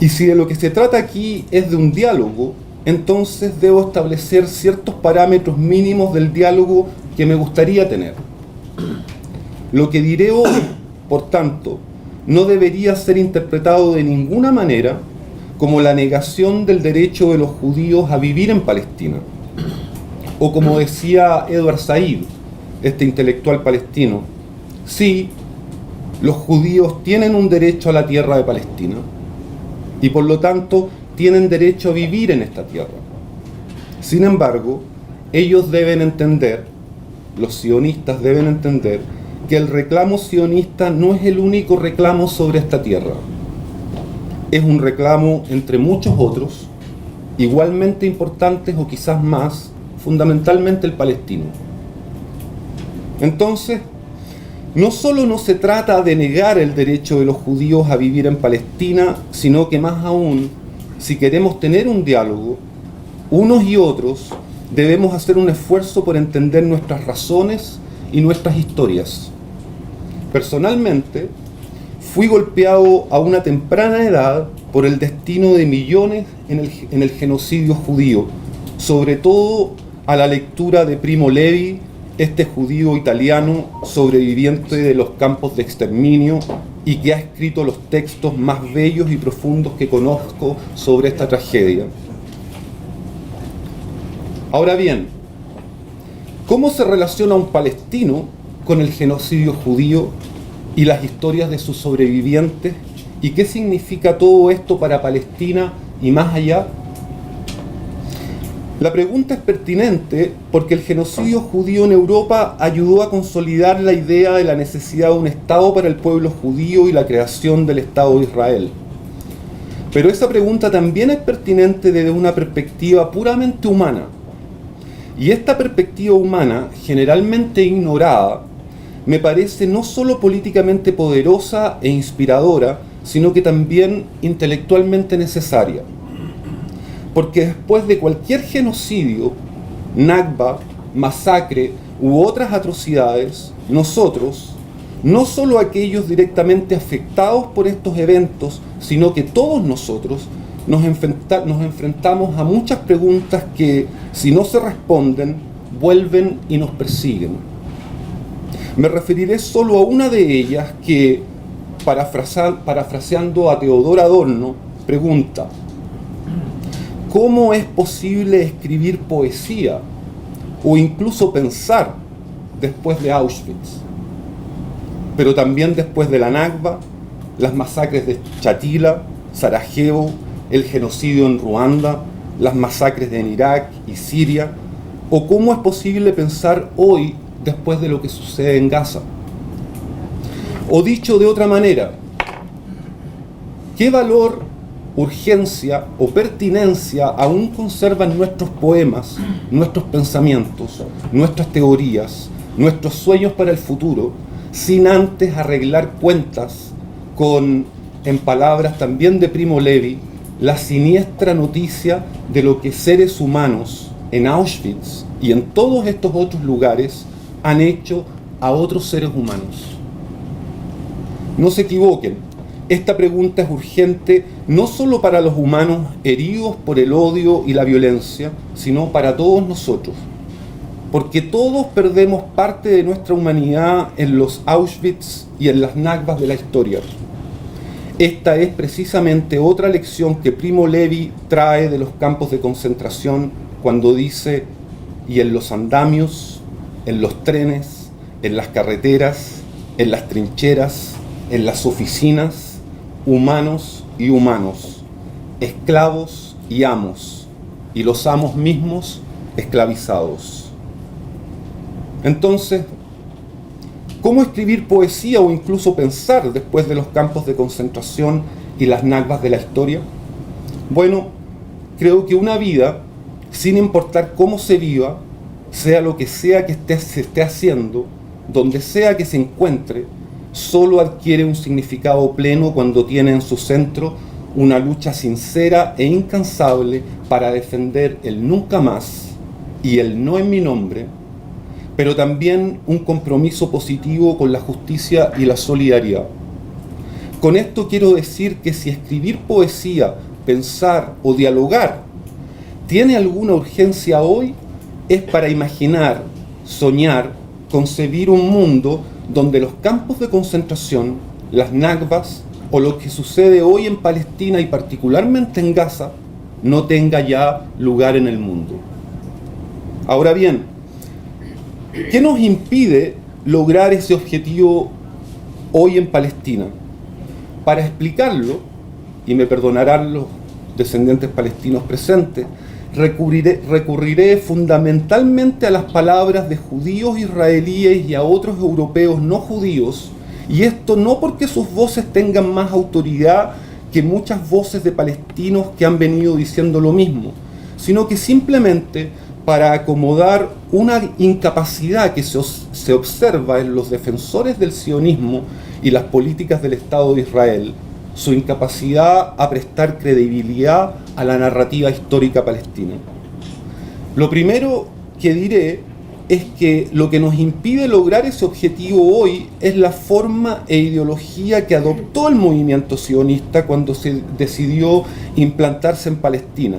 Y si de lo que se trata aquí es de un diálogo, entonces debo establecer ciertos parámetros mínimos del diálogo que me gustaría tener. Lo que diré hoy, por tanto, no debería ser interpretado de ninguna manera como la negación del derecho de los judíos a vivir en Palestina. O como decía Edward Said, este intelectual palestino, sí, los judíos tienen un derecho a la tierra de Palestina y por lo tanto tienen derecho a vivir en esta tierra. Sin embargo, ellos deben entender, los sionistas deben entender, que el reclamo sionista no es el único reclamo sobre esta tierra. Es un reclamo entre muchos otros, igualmente importantes o quizás más, fundamentalmente el palestino. Entonces, no solo no se trata de negar el derecho de los judíos a vivir en Palestina, sino que más aún, si queremos tener un diálogo, unos y otros debemos hacer un esfuerzo por entender nuestras razones y nuestras historias. Personalmente, fui golpeado a una temprana edad por el destino de millones en el genocidio judío, sobre todo a la lectura de Primo Levi, este judío italiano sobreviviente de los campos de exterminio y que ha escrito los textos más bellos y profundos que conozco sobre esta tragedia. Ahora bien, ¿cómo se relaciona un palestino con el genocidio judío y las historias de sus sobrevivientes? ¿Y qué significa todo esto para Palestina y más allá? La pregunta es pertinente porque el genocidio judío en Europa ayudó a consolidar la idea de la necesidad de un Estado para el pueblo judío y la creación del Estado de Israel. Pero esa pregunta también es pertinente desde una perspectiva puramente humana. Y esta perspectiva humana, generalmente ignorada, me parece no solo políticamente poderosa e inspiradora, sino que también intelectualmente necesaria. Porque después de cualquier genocidio, Nakba, masacre u otras atrocidades, nosotros, no solo aquellos directamente afectados por estos eventos, sino que todos nosotros nos enfrentamos a muchas preguntas que, si no se responden, vuelven y nos persiguen. Me referiré solo a una de ellas que, parafraseando a Teodor Adorno, pregunta: ¿cómo es posible escribir poesía o incluso pensar después de Auschwitz, pero también después de la Nakba, las masacres de Chatila, Sarajevo, el genocidio en Ruanda, las masacres en Irak y Siria, o cómo es posible pensar hoy después de lo que sucede en Gaza. O dicho de otra manera, ¿qué valor, urgencia o pertinencia aún conservan nuestros poemas, nuestros pensamientos, nuestras teorías, nuestros sueños para el futuro, sin antes arreglar cuentas con, en palabras también de Primo Levi, la siniestra noticia de lo que seres humanos en Auschwitz y en todos estos otros lugares han hecho a otros seres humanos? No se equivoquen, esta pregunta es urgente no solo para los humanos heridos por el odio y la violencia, sino para todos nosotros, porque todos perdemos parte de nuestra humanidad en los Auschwitz y en las Nakbas de la historia. Esta es precisamente otra lección que Primo Levi trae de los campos de concentración cuando dice: y en los andamios, en los trenes, en las carreteras, en las trincheras, en las oficinas, humanos y humanos, esclavos y amos, y los amos mismos esclavizados. Entonces, ¿cómo escribir poesía o incluso pensar después de los campos de concentración y las Nakbas de la historia? Bueno, creo que una vida, sin importar cómo se viva, sea lo que sea que se esté haciendo, donde sea que se encuentre, solo adquiere un significado pleno cuando tiene en su centro una lucha sincera e incansable para defender el nunca más y el no en mi nombre, pero también un compromiso positivo con la justicia y la solidaridad. Con esto quiero decir que si escribir poesía, pensar o dialogar tiene alguna urgencia hoy, es para imaginar, soñar, concebir un mundo donde los campos de concentración, las Nakbas o lo que sucede hoy en Palestina y particularmente en Gaza no tenga ya lugar en el mundo. Ahora bien, ¿qué nos impide lograr ese objetivo hoy en Palestina? Para explicarlo, y me perdonarán los descendientes palestinos presentes, recurriré fundamentalmente a las palabras de judíos israelíes y a otros europeos no judíos, y esto no porque sus voces tengan más autoridad que muchas voces de palestinos que han venido diciendo lo mismo, sino que simplemente para acomodar una incapacidad que se observa en los defensores del sionismo y las políticas del Estado de Israel, su incapacidad a prestar credibilidad a la narrativa histórica palestina. Lo primero que diré es que lo que nos impide lograr ese objetivo hoy es la forma e ideología que adoptó el movimiento sionista cuando se decidió implantarse en Palestina,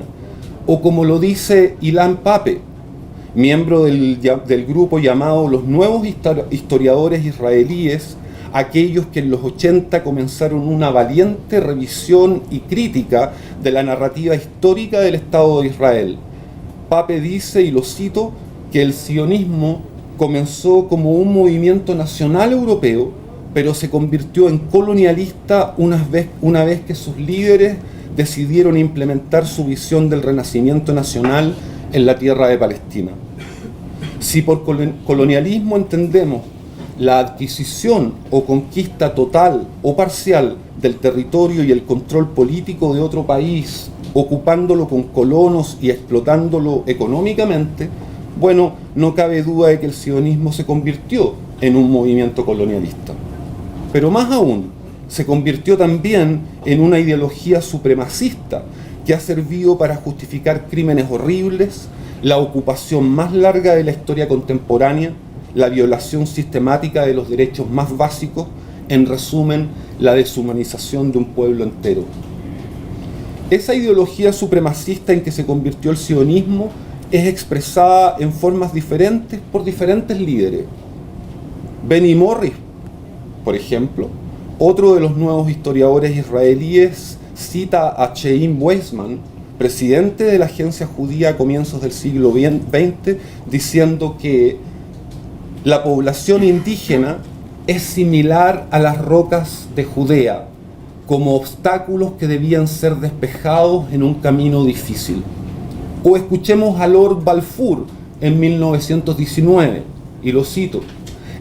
o como lo dice Ilan Pappé, miembro del grupo llamado los Nuevos Historiadores Israelíes, aquellos que en los 80 comenzaron una valiente revisión y crítica de la narrativa histórica del Estado de Israel. Pappé dice, y lo cito, que el sionismo comenzó como un movimiento nacional europeo, pero se convirtió en colonialista una vez que sus líderes decidieron implementar su visión del renacimiento nacional en la tierra de Palestina. Si por colonialismo entendemos la adquisición o conquista total o parcial del territorio y el control político de otro país, ocupándolo con colonos y explotándolo económicamente, bueno, no cabe duda de que el sionismo se convirtió en un movimiento colonialista. Pero más aún, se convirtió también en una ideología supremacista que ha servido para justificar crímenes horribles, la ocupación más larga de la historia contemporánea, la violación sistemática de los derechos más básicos, en resumen, la deshumanización de un pueblo entero. Esa ideología supremacista en que se convirtió el sionismo es expresada en formas diferentes por diferentes líderes. Benny Morris, por ejemplo, otro de los nuevos historiadores israelíes, cita a Chaim Weizmann presidente de la agencia judía a comienzos del siglo XX, diciendo que la población indígena es similar a las rocas de Judea, como obstáculos que debían ser despejados en un camino difícil. O escuchemos a Lord Balfour en 1919, y lo cito: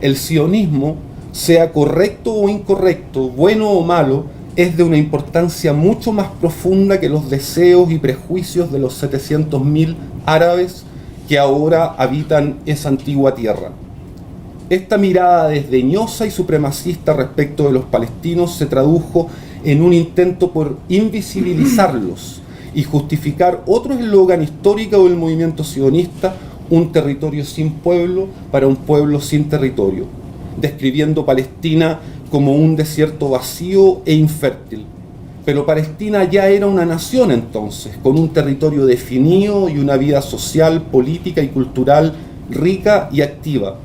el sionismo, sea correcto o incorrecto, bueno o malo, es de una importancia mucho más profunda que los deseos y prejuicios de los 700.000 árabes que ahora habitan esa antigua tierra. Esta mirada desdeñosa y supremacista respecto de los palestinos se tradujo en un intento por invisibilizarlos y justificar otro eslogan histórico del movimiento sionista: un territorio sin pueblo para un pueblo sin territorio, describiendo Palestina como un desierto vacío e infértil. Pero Palestina ya era una nación entonces, con un territorio definido y una vida social, política y cultural rica y activa.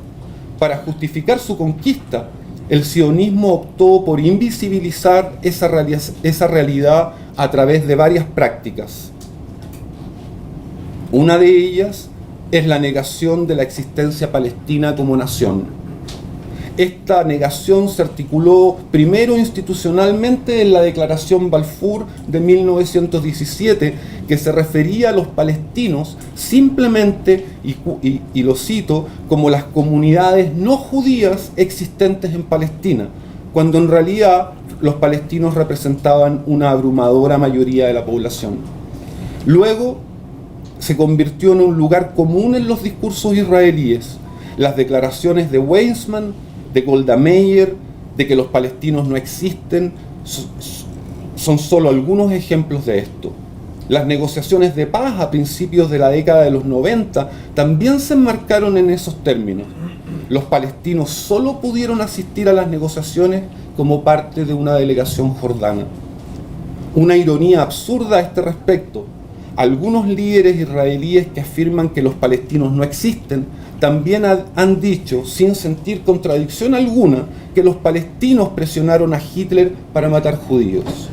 Para justificar su conquista, el sionismo optó por invisibilizar esa realidad a través de varias prácticas. Una de ellas es la negación de la existencia palestina como nación. Esta negación se articuló primero institucionalmente en la Declaración Balfour de 1917, que se refería a los palestinos simplemente, y lo cito, como las comunidades no judías existentes en Palestina, cuando en realidad los palestinos representaban una abrumadora mayoría de la población. Luego se convirtió en un lugar común en los discursos israelíes. Las declaraciones de Weizmann, de Golda Meir, de que los palestinos no existen, son solo algunos ejemplos de esto. Las negociaciones de paz a principios de la década de los 90 también se enmarcaron en esos términos. Los palestinos solo pudieron asistir a las negociaciones como parte de una delegación jordana. Una ironía absurda a este respecto: algunos líderes israelíes que afirman que los palestinos no existen también han dicho, sin sentir contradicción alguna, que los palestinos presionaron a Hitler para matar judíos.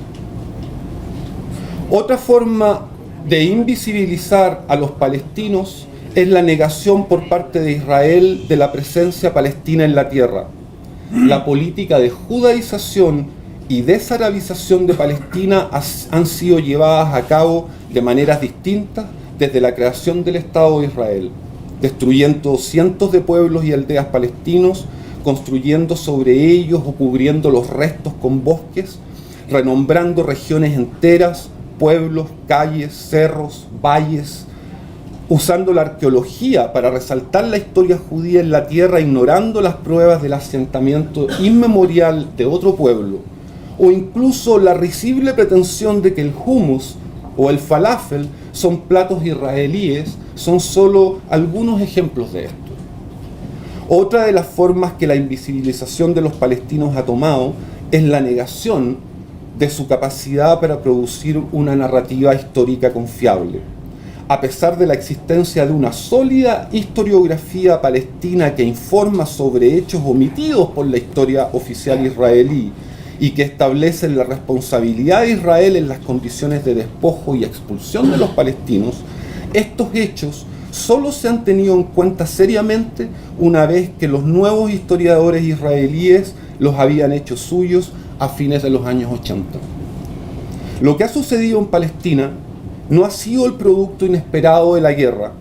Otra forma de invisibilizar a los palestinos es la negación por parte de Israel de la presencia palestina en la tierra. La política de judaización y desarabización de Palestina han sido llevadas a cabo de maneras distintas desde la creación del Estado de Israel, destruyendo cientos de pueblos y aldeas palestinos, construyendo sobre ellos o cubriendo los restos con bosques, renombrando regiones enteras, pueblos, calles, cerros, valles, usando la arqueología para resaltar la historia judía en la tierra, ignorando las pruebas del asentamiento inmemorial de otro pueblo, o incluso la risible pretensión de que el hummus o el falafel son platos israelíes, son solo algunos ejemplos de esto. Otra de las formas que la invisibilización de los palestinos ha tomado es la negación de su capacidad para producir una narrativa histórica confiable. A pesar de la existencia de una sólida historiografía palestina que informa sobre hechos omitidos por la historia oficial israelí y que establece la responsabilidad de Israel en las condiciones de despojo y expulsión de los palestinos, estos hechos solo se han tenido en cuenta seriamente una vez que los nuevos historiadores israelíes los habían hecho suyos a fines de los años 80. Lo que ha sucedido en Palestina no ha sido el producto inesperado de la guerra,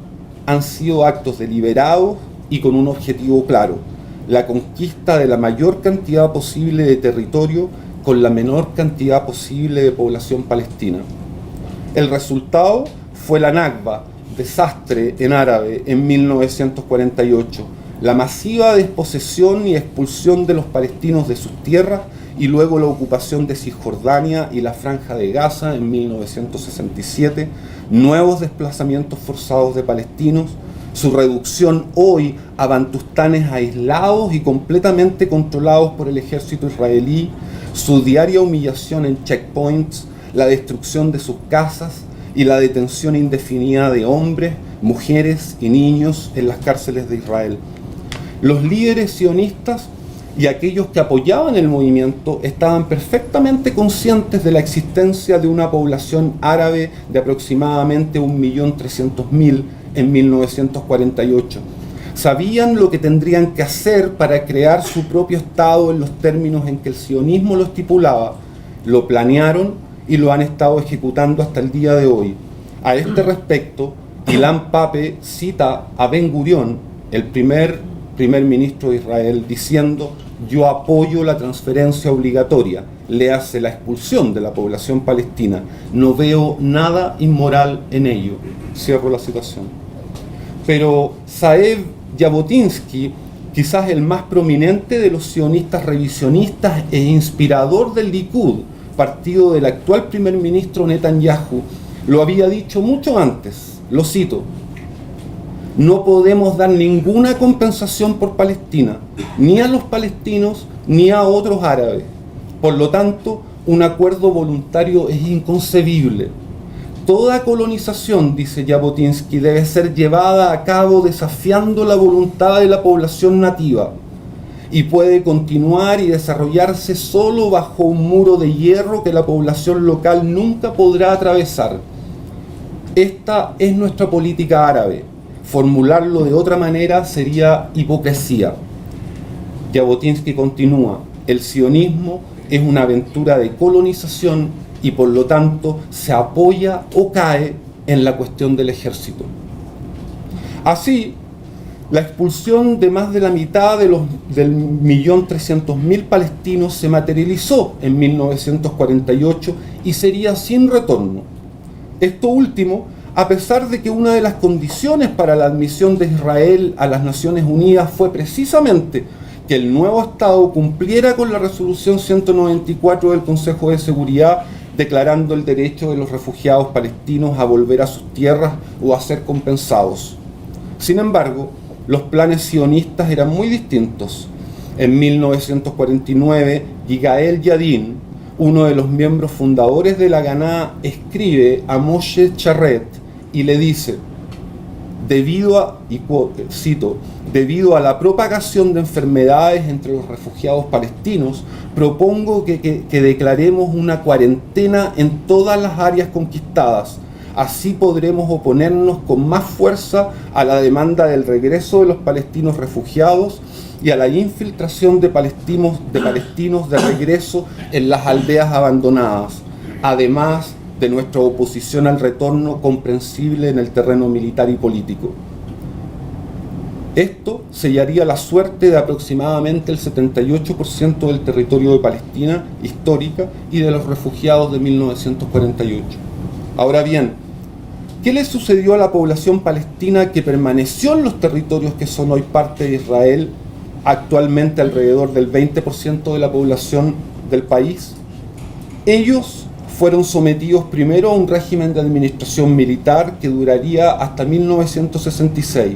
han sido actos deliberados y con un objetivo claro: la conquista de la mayor cantidad posible de territorio con la menor cantidad posible de población palestina. El resultado fue la Nakba, desastre en árabe, en 1948, la masiva desposesión y expulsión de los palestinos de sus tierras y luego la ocupación de Cisjordania y la Franja de Gaza en 1967, nuevos desplazamientos forzados de palestinos, su reducción hoy a bantustanes aislados y completamente controlados por el ejército israelí, su diaria humillación en checkpoints, la destrucción de sus casas y la detención indefinida de hombres, mujeres y niños en las cárceles de Israel. Los líderes sionistas y aquellos que apoyaban el movimiento estaban perfectamente conscientes de la existencia de una población árabe de aproximadamente 1.300.000 en 1948. Sabían lo que tendrían que hacer para crear su propio Estado en los términos en que el sionismo lo estipulaba, lo planearon y lo han estado ejecutando hasta el día de hoy. A este respecto, Ilan Pappé cita a Ben Gurión, el primer ministro de Israel, diciendo: yo apoyo la transferencia obligatoria, léase la expulsión de la población palestina, no veo nada inmoral en ello. Cierro la citación. Pero Ze'ev Jabotinsky, quizás el más prominente de los sionistas revisionistas e inspirador del Likud, partido del actual primer ministro Netanyahu, lo había dicho mucho antes, lo cito: no podemos dar ninguna compensación por Palestina, ni a los palestinos ni a otros árabes. Por lo tanto, un acuerdo voluntario es inconcebible. Toda colonización, dice Jabotinsky, debe ser llevada a cabo desafiando la voluntad de la población nativa y puede continuar y desarrollarse solo bajo un muro de hierro que la población local nunca podrá atravesar. Esta es nuestra política árabe. Formularlo de otra manera sería hipocresía. Jabotinsky continúa: el sionismo es una aventura de colonización y por lo tanto se apoya o cae en la cuestión del ejército. Así, la expulsión de más de la mitad del 1.300.000 palestinos se materializó en 1948 y sería sin retorno. Esto último, a pesar de que una de las condiciones para la admisión de Israel a las Naciones Unidas fue precisamente que el nuevo Estado cumpliera con la resolución 194 del Consejo de Seguridad, declarando el derecho de los refugiados palestinos a volver a sus tierras o a ser compensados. Sin embargo, los planes sionistas eran muy distintos. En 1949, Yigael Yadin, uno de los miembros fundadores de la Haganah, escribe a Moshe Charret y le dice: cito, debido a la propagación de enfermedades entre los refugiados palestinos, propongo que declaremos una cuarentena en todas las áreas conquistadas. Así podremos oponernos con más fuerza a la demanda del regreso de los palestinos refugiados y a la infiltración de palestinos de regreso en las aldeas abandonadas, además de nuestra oposición al retorno comprensible en el terreno militar y político. Esto sellaría la suerte de aproximadamente el 78% del territorio de Palestina histórica y de los refugiados de 1948. Ahora bien, ¿qué le sucedió a la población palestina que permaneció en los territorios que son hoy parte de Israel, actualmente alrededor del 20% de la población del país? Ellos fueron sometidos primero a un régimen de administración militar que duraría hasta 1966,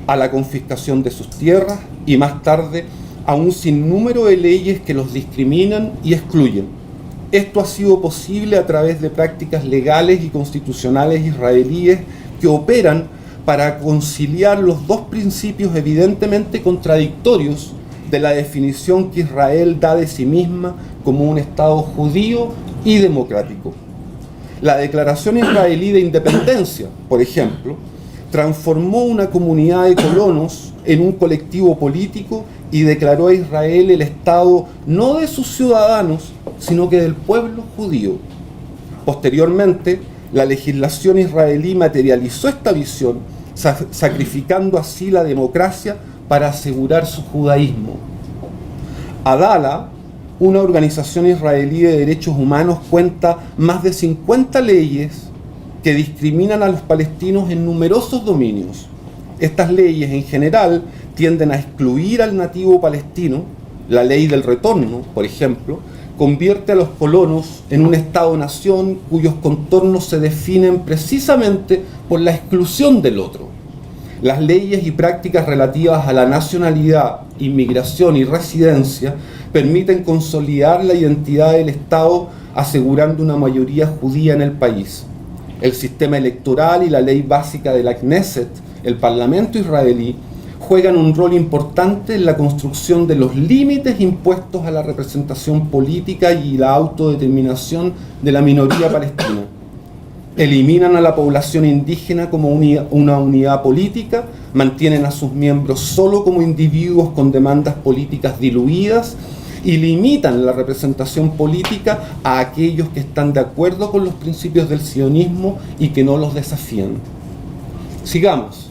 a la confiscación de sus tierras y más tarde a un sinnúmero de leyes que los discriminan y excluyen. Esto ha sido posible a través de prácticas legales y constitucionales israelíes que operan para conciliar los dos principios evidentemente contradictorios de la definición que Israel da de sí misma como un Estado judío y democrático. La Declaración Israelí de Independencia, por ejemplo, transformó una comunidad de colonos en un colectivo político y declaró a Israel el Estado no de sus ciudadanos, sino que del pueblo judío. Posteriormente, la legislación israelí materializó esta visión, sacrificando así la democracia para asegurar su judaísmo. Adala, una organización israelí de derechos humanos, cuenta más de 50 leyes que discriminan a los palestinos en numerosos dominios. Estas leyes en general tienden a excluir al nativo palestino. La ley del retorno, por ejemplo, convierte a los colonos en un Estado-nación cuyos contornos se definen precisamente por la exclusión del otro. Las leyes y prácticas relativas a la nacionalidad, inmigración y residencia permiten consolidar la identidad del Estado asegurando una mayoría judía en el país. El sistema electoral y la ley básica de la Knesset, el Parlamento israelí, juegan un rol importante en la construcción de los límites impuestos a la representación política y la autodeterminación de la minoría palestina. Eliminan a la población indígena como una unidad política, mantienen a sus miembros solo como individuos con demandas políticas diluidas y limitan la representación política a aquellos que están de acuerdo con los principios del sionismo y que no los desafían. Sigamos.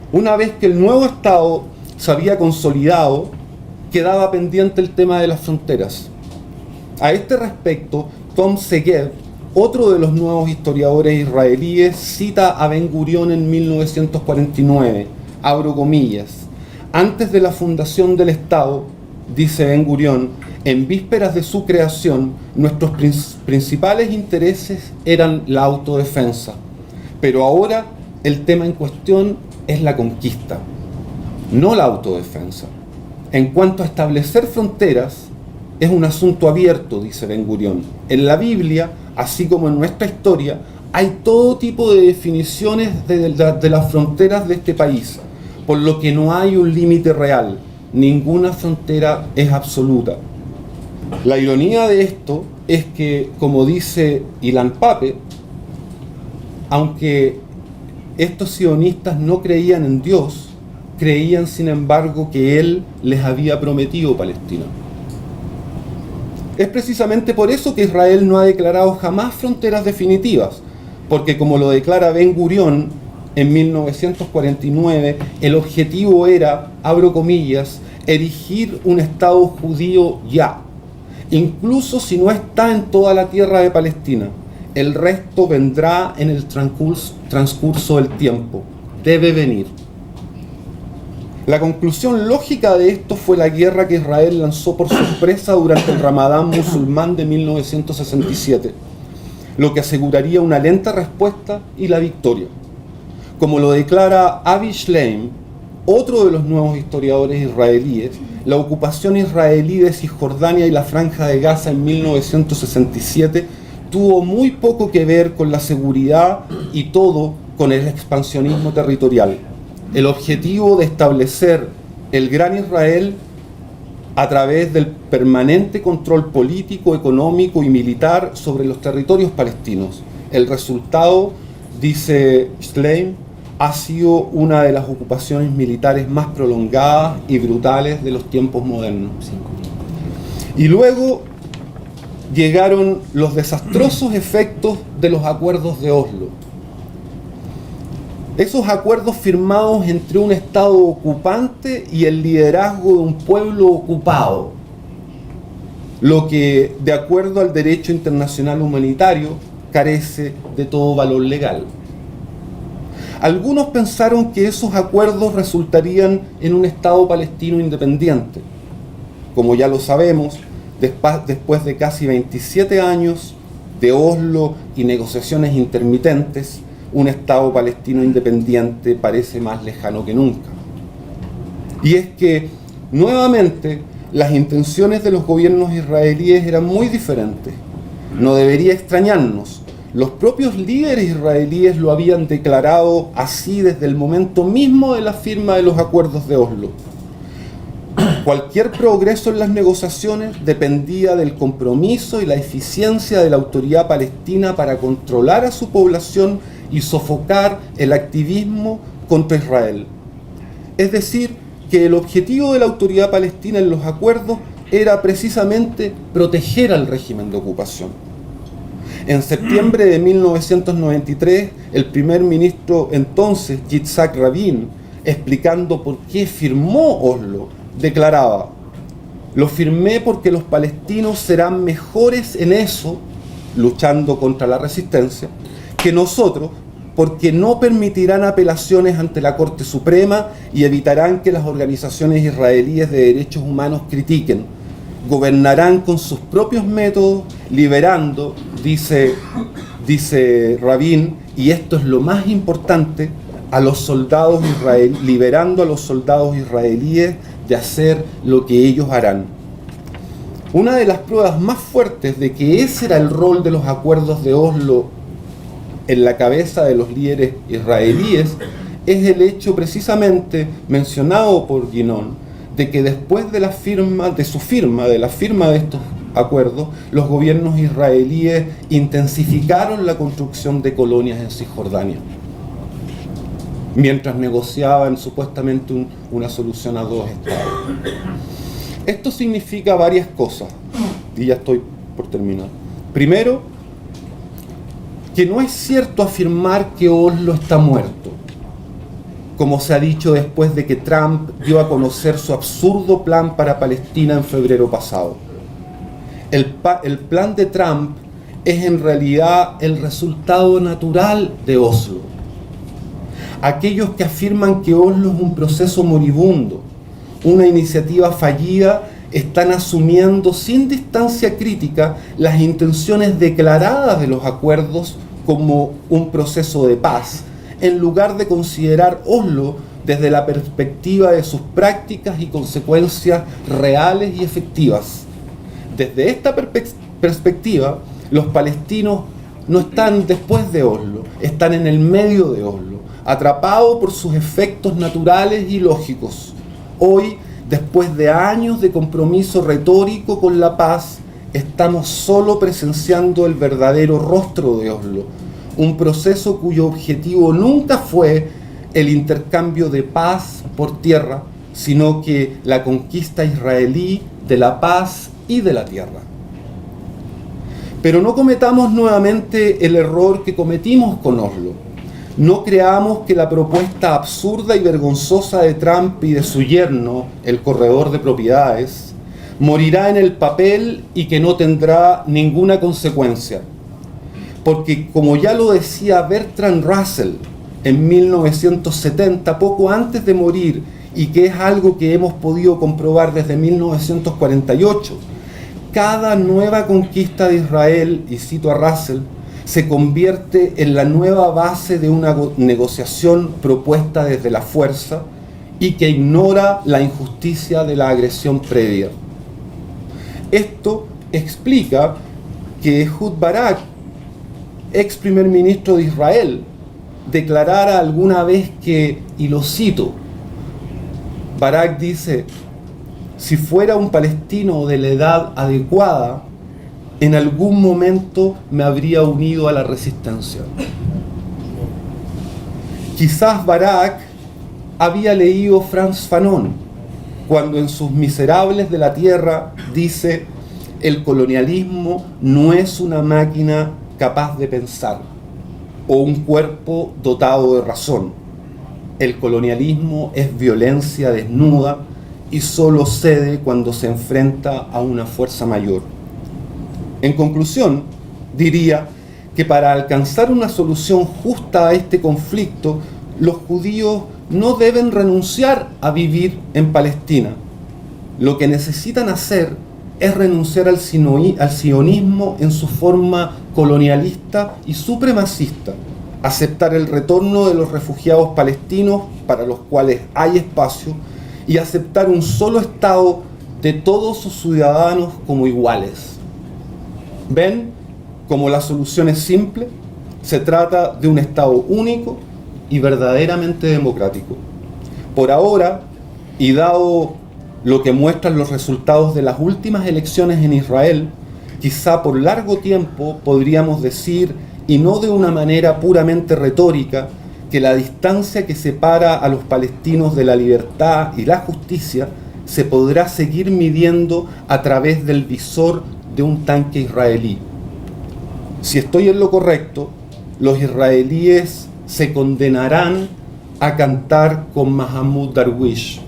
Una vez que el nuevo Estado se había consolidado, quedaba pendiente el tema de las fronteras. A este respecto, Tom Segev, otro de los nuevos historiadores israelíes, cita a Ben Gurión en 1949, abro comillas: antes de la fundación del Estado, dice Ben Gurión, en vísperas de su creación, nuestros principales intereses eran la autodefensa, pero ahora el tema en cuestión es la conquista, no la autodefensa. En cuanto a establecer fronteras, es un asunto abierto, dice Ben Gurión. En la Biblia, así como en nuestra historia, hay todo tipo de definiciones de las fronteras de este país, por lo que no hay un límite real. Ninguna frontera es absoluta. La ironía de esto es que, como dice Ilan Pappé, aunque estos sionistas no creían en Dios, creían sin embargo que Él les había prometido Palestina. Es precisamente por eso que Israel no ha declarado jamás fronteras definitivas, porque como lo declara Ben Gurión en 1949, el objetivo era, abro comillas, erigir un Estado judío ya, incluso si no está en toda la tierra de Palestina. El resto vendrá en el transcurso del tiempo. Debe venir. La conclusión lógica de esto fue la guerra que Israel lanzó por sorpresa durante el Ramadán musulmán de 1967, lo que aseguraría una lenta respuesta y la victoria. Como lo declara Avi Shleim, otro de los nuevos historiadores israelíes, la ocupación israelí de Cisjordania y la Franja de Gaza en 1967 tuvo muy poco que ver con la seguridad y todo con el expansionismo territorial. El objetivo de establecer el Gran Israel a través del permanente control político, económico y militar sobre los territorios palestinos. El resultado, dice Schleim, ha sido una de las ocupaciones militares más prolongadas y brutales de los tiempos modernos. Y luego llegaron los desastrosos efectos de los acuerdos de Oslo. Esos acuerdos firmados entre un Estado ocupante y el liderazgo de un pueblo ocupado, lo que, de acuerdo al derecho internacional humanitario, carece de todo valor legal. Algunos pensaron que esos acuerdos resultarían en un Estado palestino independiente. Como ya lo sabemos, después de casi 27 años de Oslo y negociaciones intermitentes, un Estado palestino independiente parece más lejano que nunca. Y es que, nuevamente, las intenciones de los gobiernos israelíes eran muy diferentes. No debería extrañarnos. Los propios líderes israelíes lo habían declarado así desde el momento mismo de la firma de los acuerdos de Oslo. Cualquier progreso en las negociaciones dependía del compromiso y la eficiencia de la autoridad palestina para controlar a su población y sofocar el activismo contra Israel. Es decir, que el objetivo de la autoridad palestina en los acuerdos era precisamente proteger al régimen de ocupación. En septiembre de 1993, el primer ministro entonces, Yitzhak Rabin, explicando por qué firmó Oslo, declaraba: lo firmé porque los palestinos serán mejores en eso, luchando contra la resistencia, que nosotros, porque no permitirán apelaciones ante la Corte Suprema y evitarán que las organizaciones israelíes de derechos humanos critiquen. Gobernarán con sus propios métodos, liberando, dice Rabin, y esto es lo más importante, a los soldados liberando a los soldados israelíes de hacer lo que ellos harán. Una de las pruebas más fuertes de que ese era el rol de los acuerdos de Oslo en la cabeza de los líderes israelíes es el hecho precisamente mencionado por Guinón, de que después de la firma de estos acuerdos, los gobiernos israelíes intensificaron la construcción de colonias en Cisjordania, mientras negociaban supuestamente una solución a dos estados. Esto significa varias cosas, y ya estoy por terminar. Primero, que no es cierto afirmar que Oslo está muerto, como se ha dicho después de que Trump dio a conocer su absurdo plan para Palestina en febrero pasado. El plan de Trump es en realidad el resultado natural de Oslo. Aquellos que afirman que Oslo es un proceso moribundo, una iniciativa fallida, están asumiendo sin distancia crítica las intenciones declaradas de los acuerdos como un proceso de paz, en lugar de considerar Oslo desde la perspectiva de sus prácticas y consecuencias reales y efectivas. Desde esta perspectiva, los palestinos no están después de Oslo, están en el medio de Oslo, atrapados por sus efectos naturales y lógicos. Hoy, después de años de compromiso retórico con la paz, estamos solo presenciando el verdadero rostro de Oslo, un proceso cuyo objetivo nunca fue el intercambio de paz por tierra, sino que la conquista israelí de la paz y de la tierra. Pero no cometamos nuevamente el error que cometimos con Oslo. No creamos que la propuesta absurda y vergonzosa de Trump y de su yerno, el corredor de propiedades, morirá en el papel y que no tendrá ninguna consecuencia. Porque, como ya lo decía Bertrand Russell en 1970, poco antes de morir, y que es algo que hemos podido comprobar desde 1948, cada nueva conquista de Israel, y cito a Russell, se convierte en la nueva base de una negociación propuesta desde la fuerza y que ignora la injusticia de la agresión previa. Esto explica que Ehud Barak, ex primer ministro de Israel, declarara alguna vez que, y lo cito, Barak dice: si fuera un palestino de la edad adecuada, en algún momento me habría unido a la resistencia. Quizás Barak había leído Frantz Fanon, cuando en sus Miserables de la Tierra dice: el colonialismo no es una máquina capaz de pensar, o un cuerpo dotado de razón. El colonialismo es violencia desnuda y solo cede cuando se enfrenta a una fuerza mayor. En conclusión, diría que para alcanzar una solución justa a este conflicto, los judíos no deben renunciar a vivir en Palestina. Lo que necesitan hacer es renunciar al sionismo en su forma colonialista y supremacista, aceptar el retorno de los refugiados palestinos para los cuales hay espacio y aceptar un solo Estado de todos sus ciudadanos como iguales. ¿Ven cómo la solución es simple? Se trata de un Estado único y verdaderamente democrático. Por ahora, y dado lo que muestran los resultados de las últimas elecciones en Israel, quizá por largo tiempo podríamos decir, y no de una manera puramente retórica, que la distancia que separa a los palestinos de la libertad y la justicia se podrá seguir midiendo a través del visor de un tanque israelí. Si estoy en lo correcto, los israelíes se condenarán a cantar con Mahmoud Darwish.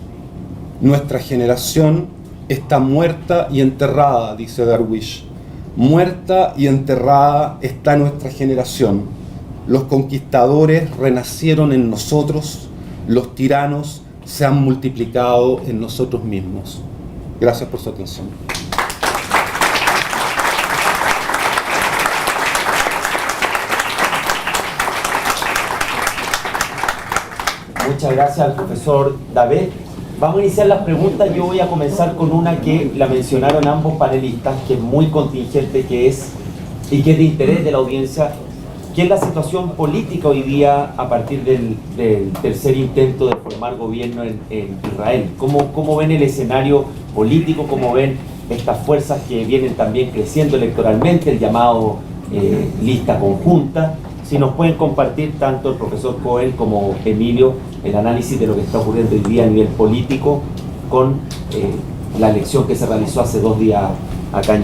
Nuestra generación está muerta y enterrada, dice Darwish. Muerta y enterrada está nuestra generación. Los conquistadores renacieron en nosotros, los tiranos se han multiplicado en nosotros mismos. Gracias por su atención. Muchas gracias al profesor Davé. Vamos a iniciar las preguntas. Yo voy a comenzar con una que la mencionaron ambos panelistas, que es muy contingente, que es, y que es de interés de la audiencia. ¿Qué es la situación política hoy día a partir del tercer intento de formar gobierno en Israel? ¿Cómo ven el escenario político? ¿Cómo ven estas fuerzas que vienen también creciendo electoralmente, el llamado lista conjunta? Si nos pueden compartir tanto el profesor Cohen como Emilio el análisis de lo que está ocurriendo hoy día a nivel político con la elección que se realizó hace 2 días acá en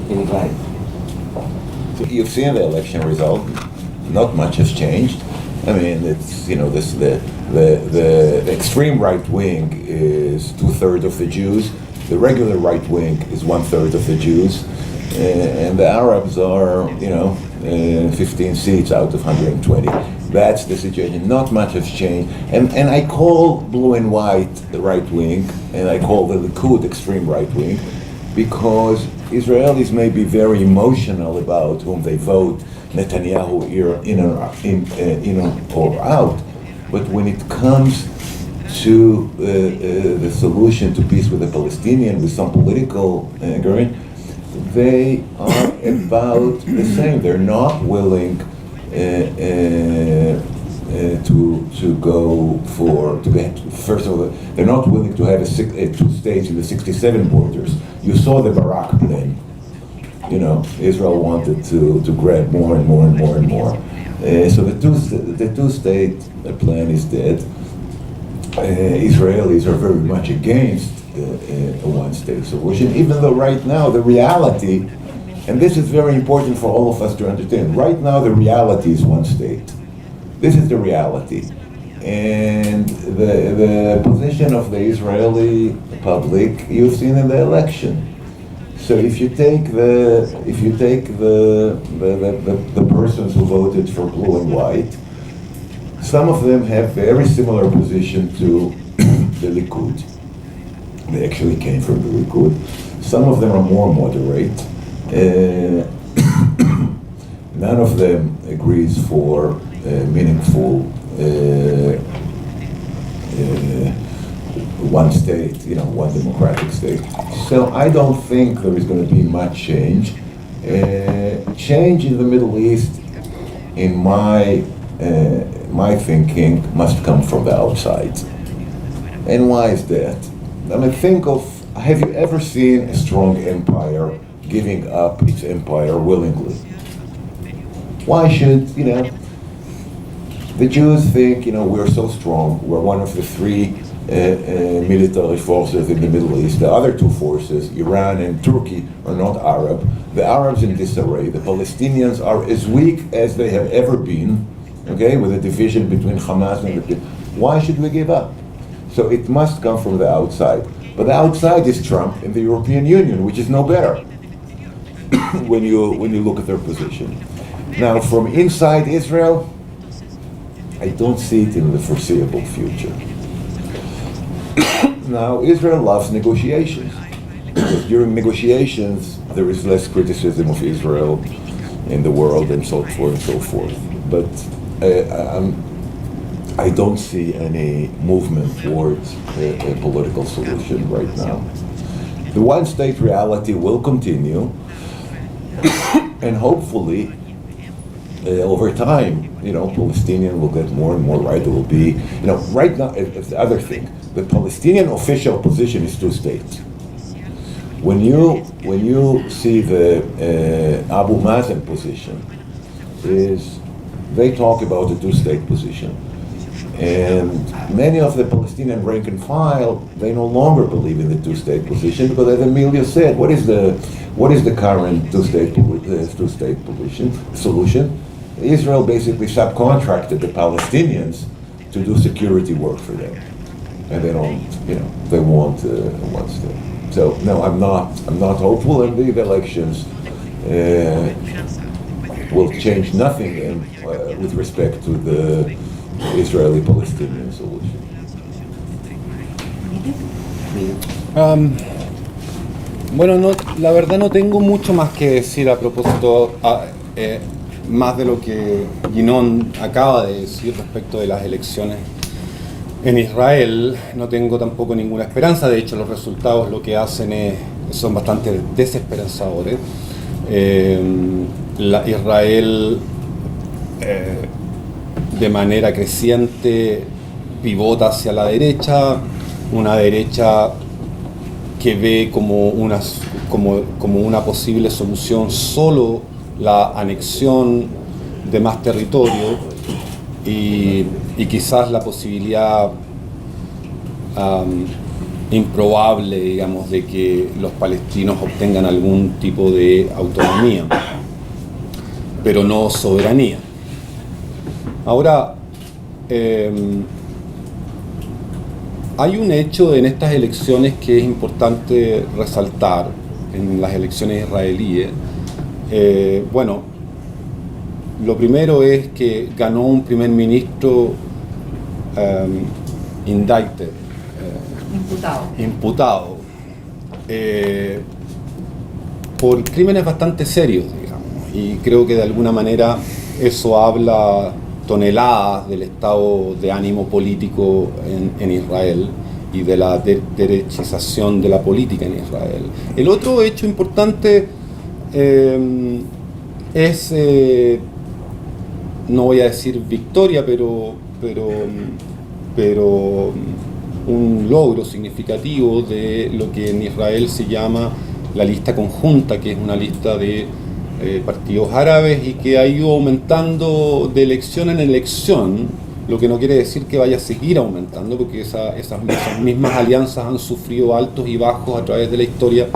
Israel. You've seen the election result. Not much has changed. I mean, it's, you know, the extreme right wing is 2/3 of the Jews. The regular right wing is 1/3 of the Jews, and the Arabs are, 15 seats out of 120. That's the situation. Not much has changed. And I call blue and white the right wing, and I call the Likud extreme right wing, because Israelis may be very emotional about whom they vote, Netanyahu in or out, but when it comes to the solution to peace with the Palestinians, with some political agreement, they are about the same. They're not willing to go for, first of all, they're not willing to have 2 states in the 67 borders. You saw the Barak plan. Israel wanted to grab more and more and more and more. So the two-state plan is dead. Israelis are very much against a one-state solution, even though right now the reality, and this is very important for all of us to understand, right now the reality is one state. This is the reality. And the position of the Israeli public, you've seen in the election. So if you take the persons who voted for blue and white, some of them have very similar position to the Likud. They actually came from the Likud. Some of them are more moderate. None of them agrees for meaningful one state, one democratic state. So I don't think there is going to be much change. Change in the Middle East, in my thinking, must come from the outside. And why is that? I mean, have you ever seen a strong empire giving up its empire willingly? Why should, the Jews think, we're so strong, we're one of the 3 military forces in the Middle East. The other 2 forces, Iran and Turkey, are not Arab. The Arabs in disarray. The Palestinians are as weak as they have ever been, okay, with a division between Hamas and the... Why should we give up? So it must come from the outside. But the outside is Trump and the European Union, which is no better when you look at their position. Now, from inside Israel, I don't see it in the foreseeable future. Now, Israel loves negotiations, because during negotiations there is less criticism of Israel in the world and so forth and so forth. But I don't see any movement towards a political solution right now. The one-state reality will continue, and hopefully, over time, Palestinian will get more and more right. There will be, right now, it's the other thing. The Palestinian official position is 2 states. When you see the Abu Mazen position, they talk about a 2-state position. And many of the Palestinian rank and file, they no longer believe in the 2-state position, because as Emilio said, what is the current 2-state solution? Israel basically subcontracted the Palestinians to do security work for them, and they don't, they want one state. So no, I'm not hopeful, and the elections will change nothing with respect to the Israeli-Palestinian solution. Bueno, la verdad no tengo mucho más que decir a propósito, más de lo que Ginón acaba de decir respecto de las elecciones en Israel. No tengo tampoco ninguna esperanza. De hecho, los resultados lo que hacen son bastante desesperanzadores. Israel de manera creciente pivota hacia la derecha, una derecha que ve como una posible solución solo la anexión de más territorio y quizás la posibilidad improbable, digamos, de que los palestinos obtengan algún tipo de autonomía, pero no soberanía. Ahora, hay un hecho en estas elecciones que es importante resaltar, en las elecciones israelíes. Bueno, lo primero es que ganó un primer ministro indicted, imputado por crímenes bastante serios, digamos, y creo que de alguna manera eso habla toneladas del estado de ánimo político en Israel y de la derechización de la política en Israel. El otro hecho importante es, no voy a decir victoria, pero un logro significativo de lo que en Israel se llama la lista conjunta, que es una lista de partidos árabes y que ha ido aumentando de elección en elección, lo que no quiere decir que vaya a seguir aumentando, porque esas mismas alianzas han sufrido altos y bajos a través de la historia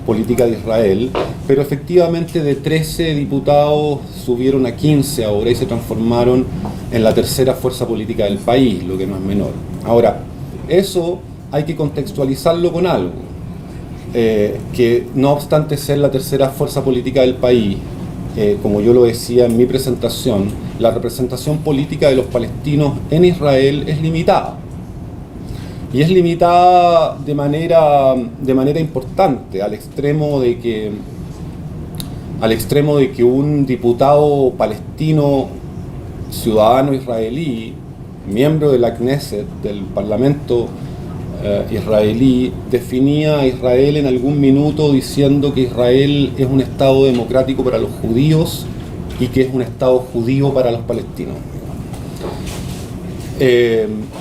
política de Israel, pero efectivamente de 13 diputados subieron a 15 ahora y se transformaron en la tercera fuerza política del país, lo que no es menor. Ahora, eso hay que contextualizarlo con algo, que no obstante ser la tercera fuerza política del país, como yo lo decía en mi presentación, la representación política de los palestinos en Israel es limitada. Y es limitada de manera importante, al extremo de que un diputado palestino, ciudadano israelí, miembro de la Knesset, del Parlamento israelí, definía a Israel en algún minuto diciendo que Israel es un Estado democrático para los judíos y que es un Estado judío para los palestinos.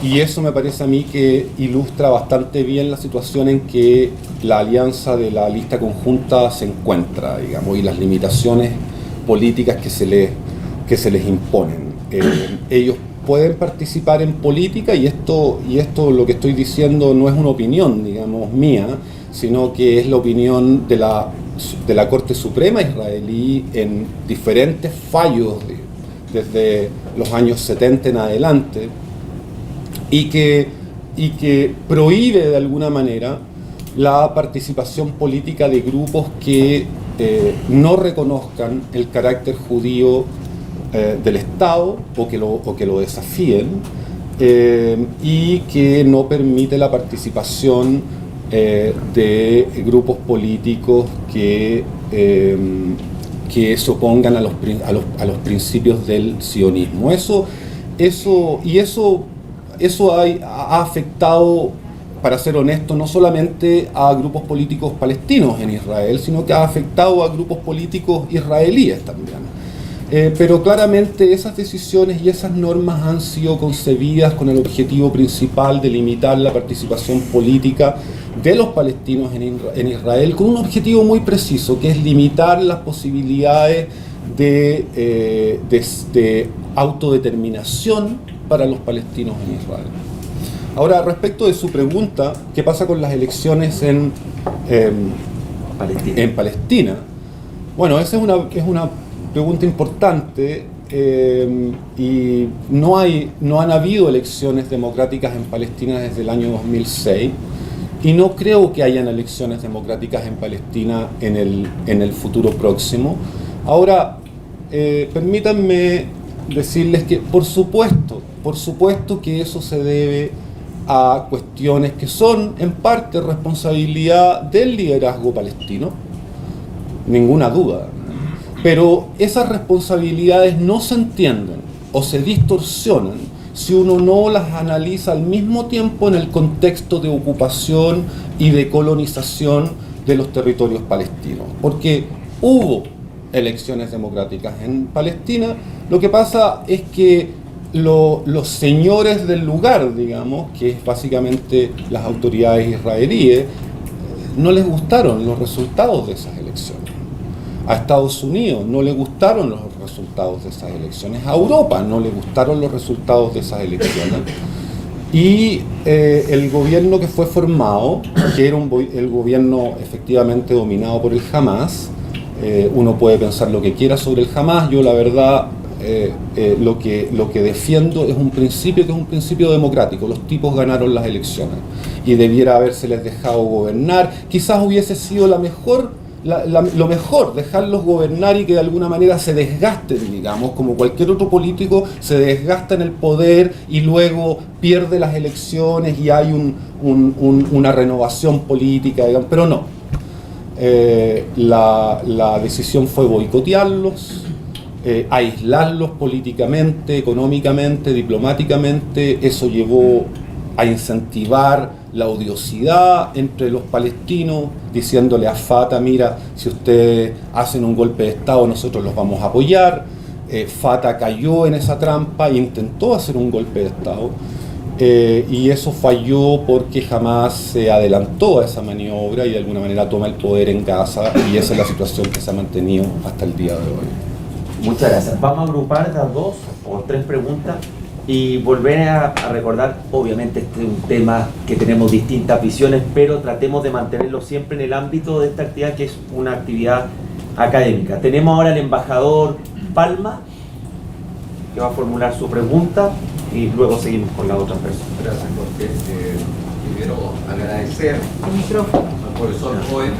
Y eso me parece a mí que ilustra bastante bien la situación en que la alianza de la lista conjunta se encuentra, digamos, y las limitaciones políticas que se les imponen. Ellos pueden participar en política y esto lo que estoy diciendo no es una opinión, digamos, mía, sino que es la opinión de la Corte Suprema israelí en diferentes fallos desde los años 70 en adelante, y que prohíbe de alguna manera la participación política de grupos que no reconozcan el carácter judío del Estado o que lo desafíen, y que no permite la participación de grupos políticos que se opongan a los principios del sionismo. Eso ha afectado, para ser honesto, no solamente a grupos políticos palestinos en Israel, sino que ha afectado a grupos políticos israelíes también. Pero claramente esas decisiones y esas normas han sido concebidas con el objetivo principal de limitar la participación política de los palestinos en Israel, con un objetivo muy preciso, que es limitar las posibilidades de autodeterminación para los palestinos en Israel. Ahora, respecto de su pregunta, ¿qué pasa con las elecciones en Palestina? Bueno, esa es una pregunta importante, y no han habido elecciones democráticas en Palestina desde el año 2006, y no creo que hayan elecciones democráticas en Palestina en el futuro próximo. Ahora, permítanme decirles que por supuesto que eso se debe a cuestiones que son en parte responsabilidad del liderazgo palestino, ninguna duda, pero esas responsabilidades no se entienden o se distorsionan si uno no las analiza al mismo tiempo en el contexto de ocupación y de colonización de los territorios palestinos, porque hubo elecciones democráticas en Palestina. Lo que pasa es que los señores del lugar, digamos, que es básicamente las autoridades israelíes, no les gustaron los resultados de esas elecciones. A Estados Unidos no le gustaron los resultados de esas elecciones. A Europa no le gustaron los resultados de esas elecciones. Y el gobierno que fue formado, que era el gobierno efectivamente dominado por el Hamas, uno puede pensar lo que quiera sobre el Hamas. Yo la verdad lo que defiendo es un principio que es un principio democrático. Los tipos ganaron las elecciones y debiera habérseles dejado gobernar. Quizás hubiese sido lo mejor, dejarlos gobernar y que de alguna manera se desgasten, digamos, como cualquier otro político se desgasta en el poder y luego pierde las elecciones y hay una renovación política, digamos, pero no. La decisión fue boicotearlos, aislarlos políticamente, económicamente, diplomáticamente. Eso llevó a incentivar la odiosidad entre los palestinos, diciéndole a Fatah: mira, si ustedes hacen un golpe de Estado, nosotros los vamos a apoyar. Fatah cayó en esa trampa e intentó hacer un golpe de Estado, y eso falló porque jamás se adelantó a esa maniobra y de alguna manera toma el poder en Gaza, y esa es la situación que se ha mantenido hasta el día de hoy. Muchas gracias. Vamos a agrupar las 2 o 3 preguntas y volver a recordar, obviamente este es un tema que tenemos distintas visiones, pero tratemos de mantenerlo siempre en el ámbito de esta actividad, que es una actividad académica. Tenemos ahora al embajador Palma, que va a formular su pregunta, y luego seguimos con la otra persona. Gracias, Jorge. Primero agradecer El micrófono. al profesor Cohen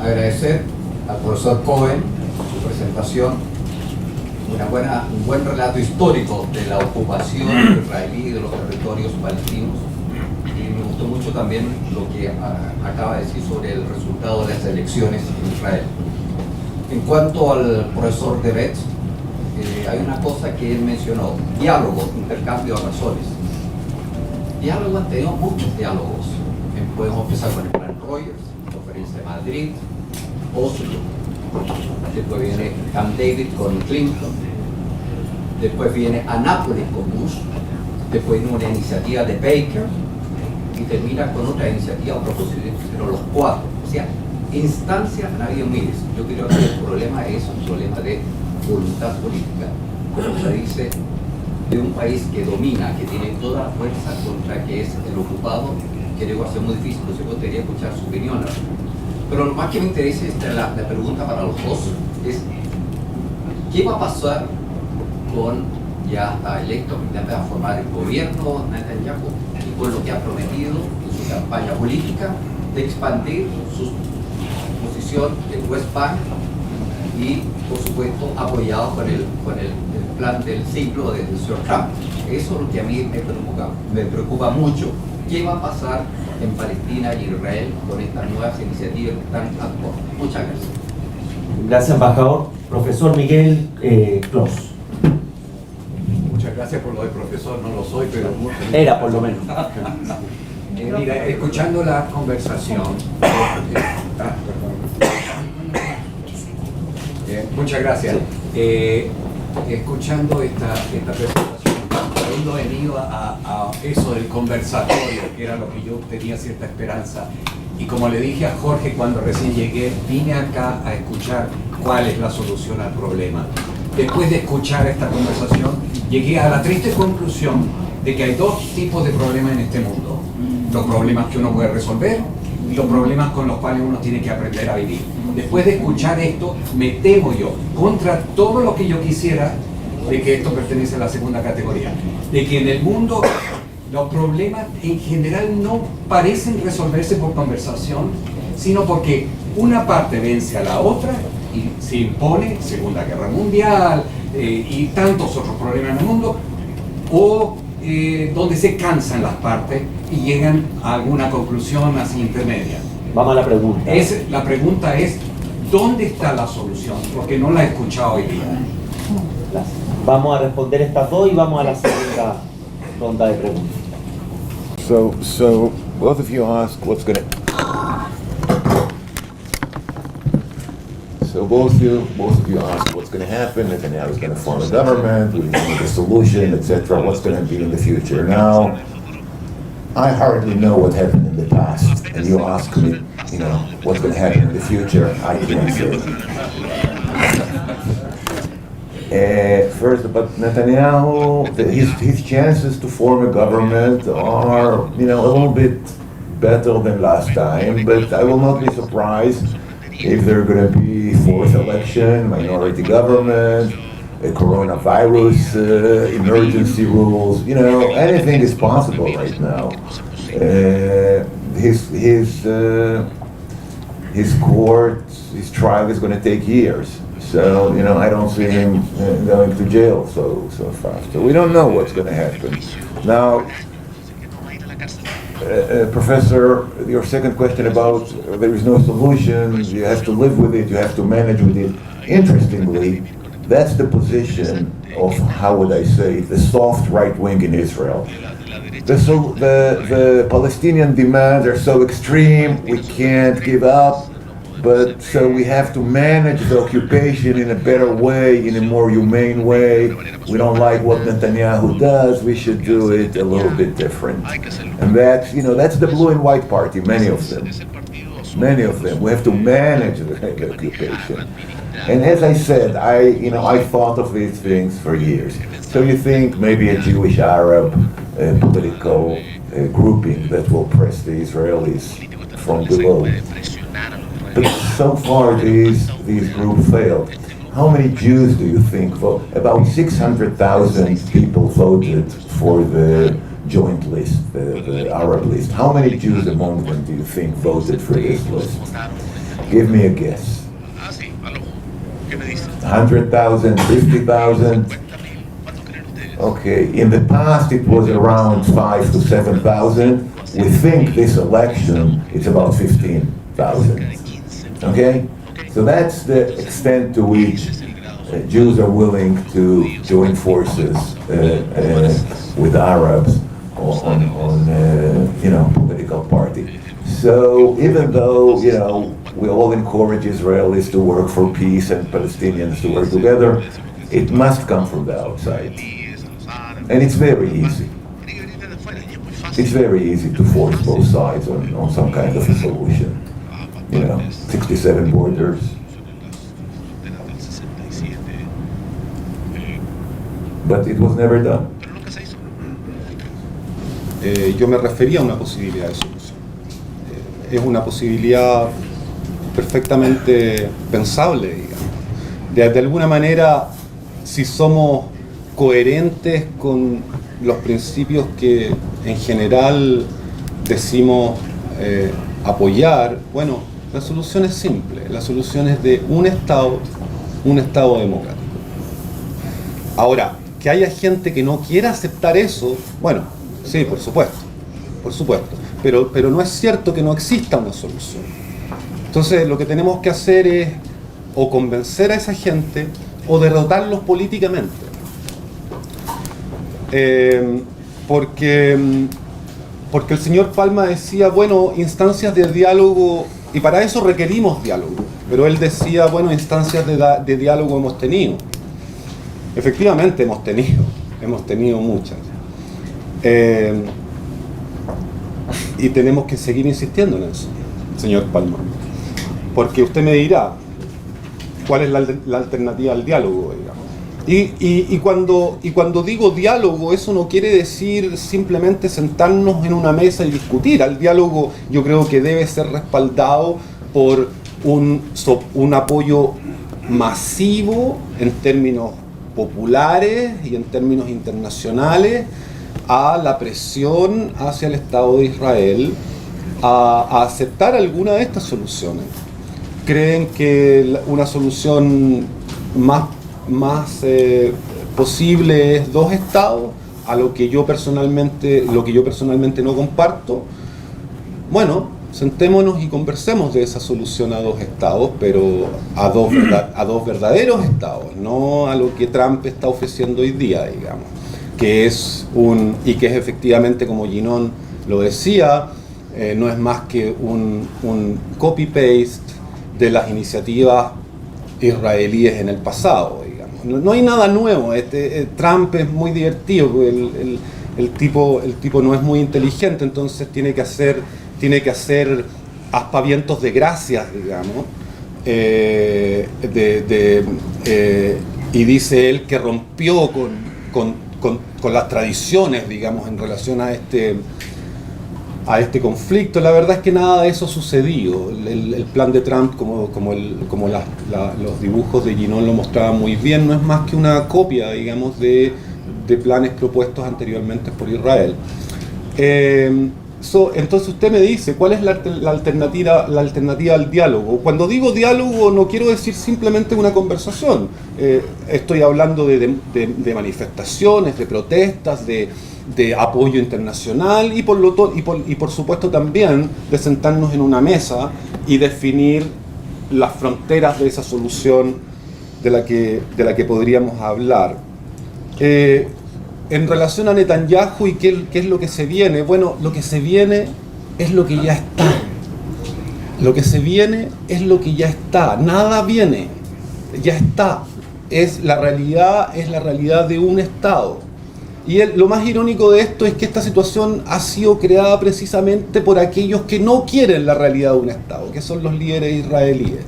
agradecer al profesor Cohen su presentación, un buen relato histórico de la ocupación israelí de los territorios palestinos, y me gustó mucho también lo que acaba de decir sobre el resultado de las elecciones en Israel. En cuanto al profesor Devet, hay una cosa que él mencionó: diálogo, intercambio de razones. Diálogo, han tenido muchos diálogos. Podemos empezar con el Plan Rogers, Conferencia de Madrid, Oslo, después viene Camp David con Clinton, después viene Annapolis con Bush, después viene una iniciativa de Baker y termina con otra iniciativa, otra posibilidad, pero los 4. O sea, instancias han habido miles. Yo creo que el problema es un problema de voluntad política, como se dice, de un país que domina, que tiene toda la fuerza contra que es el ocupado, que luego hace muy difícil. Entonces yo podría escuchar su opinión. Pero lo más que me interesa es la pregunta para los dos es: ¿qué va a pasar con, ya está electo, que va a formar el gobierno Netanyahu, y con lo que ha prometido en su campaña política de expandir su posición en West Bank y, por supuesto, apoyado con el plan del siglo del señor Trump? Eso es lo que a mí me preocupa mucho. ¿Qué va a pasar en Palestina y Israel con estas nuevas iniciativas que están a bordo? Muchas gracias. Gracias, embajador. Profesor Miguel Clos. Muchas gracias por lo de profesor, no lo soy, pero... Era, por lo menos. Mira, escuchando la conversación... muchas gracias. Escuchando esta presentación, habiendo venido a eso del conversatorio, que era lo que yo tenía cierta esperanza, y como le dije a Jorge cuando recién llegué, vine acá a escuchar cuál es la solución al problema. Después de escuchar esta conversación, llegué a la triste conclusión de que hay 2 tipos de problemas en este mundo: los problemas que uno puede resolver y los problemas con los cuales uno tiene que aprender a vivir. Después de escuchar esto, me temo yo, contra todo lo que yo quisiera, de que esto pertenece a la segunda categoría, de que en el mundo los problemas en general no parecen resolverse por conversación, sino porque una parte vence a la otra y se impone Segunda Guerra Mundial y tantos otros problemas en el mundo, o donde se cansan las partes y llegan a alguna conclusión así intermedia. Vamos a la pregunta. La pregunta es: ¿dónde está la solución? Porque no la he escuchado hoy día. Vamos a responder estas dos y vamos a la segunda ronda de preguntas. So both of you asked what's going to. So both of you asked what's going to happen. Netanyahu is going to form a government. We need a solution, etc. What's going to be in the future? Now, I hardly know what happened in the past, and you ask me, what's going to happen in the future. I can't say. First, but Netanyahu, his chances to form a government are, a little bit better than last time, but I will not be surprised if there are going to be fourth election, minority government, a coronavirus, emergency rules, anything is possible right now. His court, his trial is going to take years. So, I don't see him going to jail so fast. So we don't know what's going to happen. Now, Professor, your second question about there is no solution, you have to live with it, you have to manage with it. Interestingly, that's the position of, how would I say, the soft right wing in Israel. The Palestinian demands are so extreme, we can't give up. But so we have to manage the occupation in a better way, in a more humane way. We don't like what Netanyahu does, we should do it a little bit different. And that's the blue and white party, many of them. We have to manage the occupation. And as I said, I thought of these things for years. So you think maybe a Jewish Arab political grouping that will press the Israelis from below. But so far these groups failed. How many Jews do you think voted? About 600,000 people voted for the joint list, the Arab list. How many Jews among them do you think voted for this list? Give me a guess. 100,000, 50,000? Okay, in the past it was around 5,000 to 7,000. We think this election it's about 15,000. Okay? So that's the extent to which Jews are willing to join forces with Arabs on political party. So even though, we all encourage Israelis to work for peace and Palestinians to work together, it must come from the outside. And it's very easy. It's very easy to force both sides on some kind of a solution. 67 borders. But it was never done. Yo me refería a una posibilidad de solución. Es una posibilidad perfectamente pensable, digamos. De alguna manera, si somos coherentes con los principios que en general decimos apoyar, bueno, la solución es simple, la solución es de un Estado democrático. Ahora, que haya gente que no quiera aceptar eso, bueno, sí, por supuesto, pero no es cierto que no exista una solución. Entonces, lo que tenemos que hacer es o convencer a esa gente o derrotarlos políticamente. Porque el señor Palma decía, bueno, instancias de diálogo, y para eso requerimos diálogo, pero él decía, bueno, instancias de diálogo hemos tenido. Efectivamente hemos tenido muchas. Y tenemos que seguir insistiendo en eso, señor Palma. Porque usted me dirá, ¿cuál es la alternativa al diálogo, digamos? Y cuando digo diálogo, eso no quiere decir simplemente sentarnos en una mesa y discutir. Al diálogo yo creo que debe ser respaldado por un apoyo masivo en términos populares y en términos internacionales a la presión hacia el Estado de Israel a aceptar alguna de estas soluciones. Creen que una solución más posible es dos estados, a lo que yo personalmente no comparto. Bueno, sentémonos y conversemos de esa solución a dos estados, pero a dos verdaderos estados, no a lo que Trump está ofreciendo hoy día, digamos, que es efectivamente, como Ginón lo decía, no es más que un copy-paste de las iniciativas israelíes en el pasado, digamos. No hay nada nuevo. Trump es muy divertido, el tipo no es muy inteligente, entonces tiene que hacer aspavientos de gracias, digamos, y dice él que rompió con las tradiciones, digamos, en relación a este conflicto. La verdad es que nada de eso ha sucedido. El plan de Trump, como los dibujos de Ginón lo mostraban muy bien, no es más que una copia, digamos, de planes propuestos anteriormente por Israel. Entonces usted me dice, ¿cuál es la alternativa al diálogo? Cuando digo diálogo no quiero decir simplemente una conversación. Estoy hablando de manifestaciones, de protestas, de apoyo internacional y por supuesto también de sentarnos en una mesa y definir las fronteras de esa solución de la que podríamos hablar. En relación a Netanyahu y qué es lo que se viene, bueno, lo que se viene es lo que ya está. Lo que se viene es lo que ya está. Nada viene, ya está. Es la realidad de un Estado. Y lo más irónico de esto es que esta situación ha sido creada precisamente por aquellos que no quieren la realidad de un Estado, que son los líderes israelíes.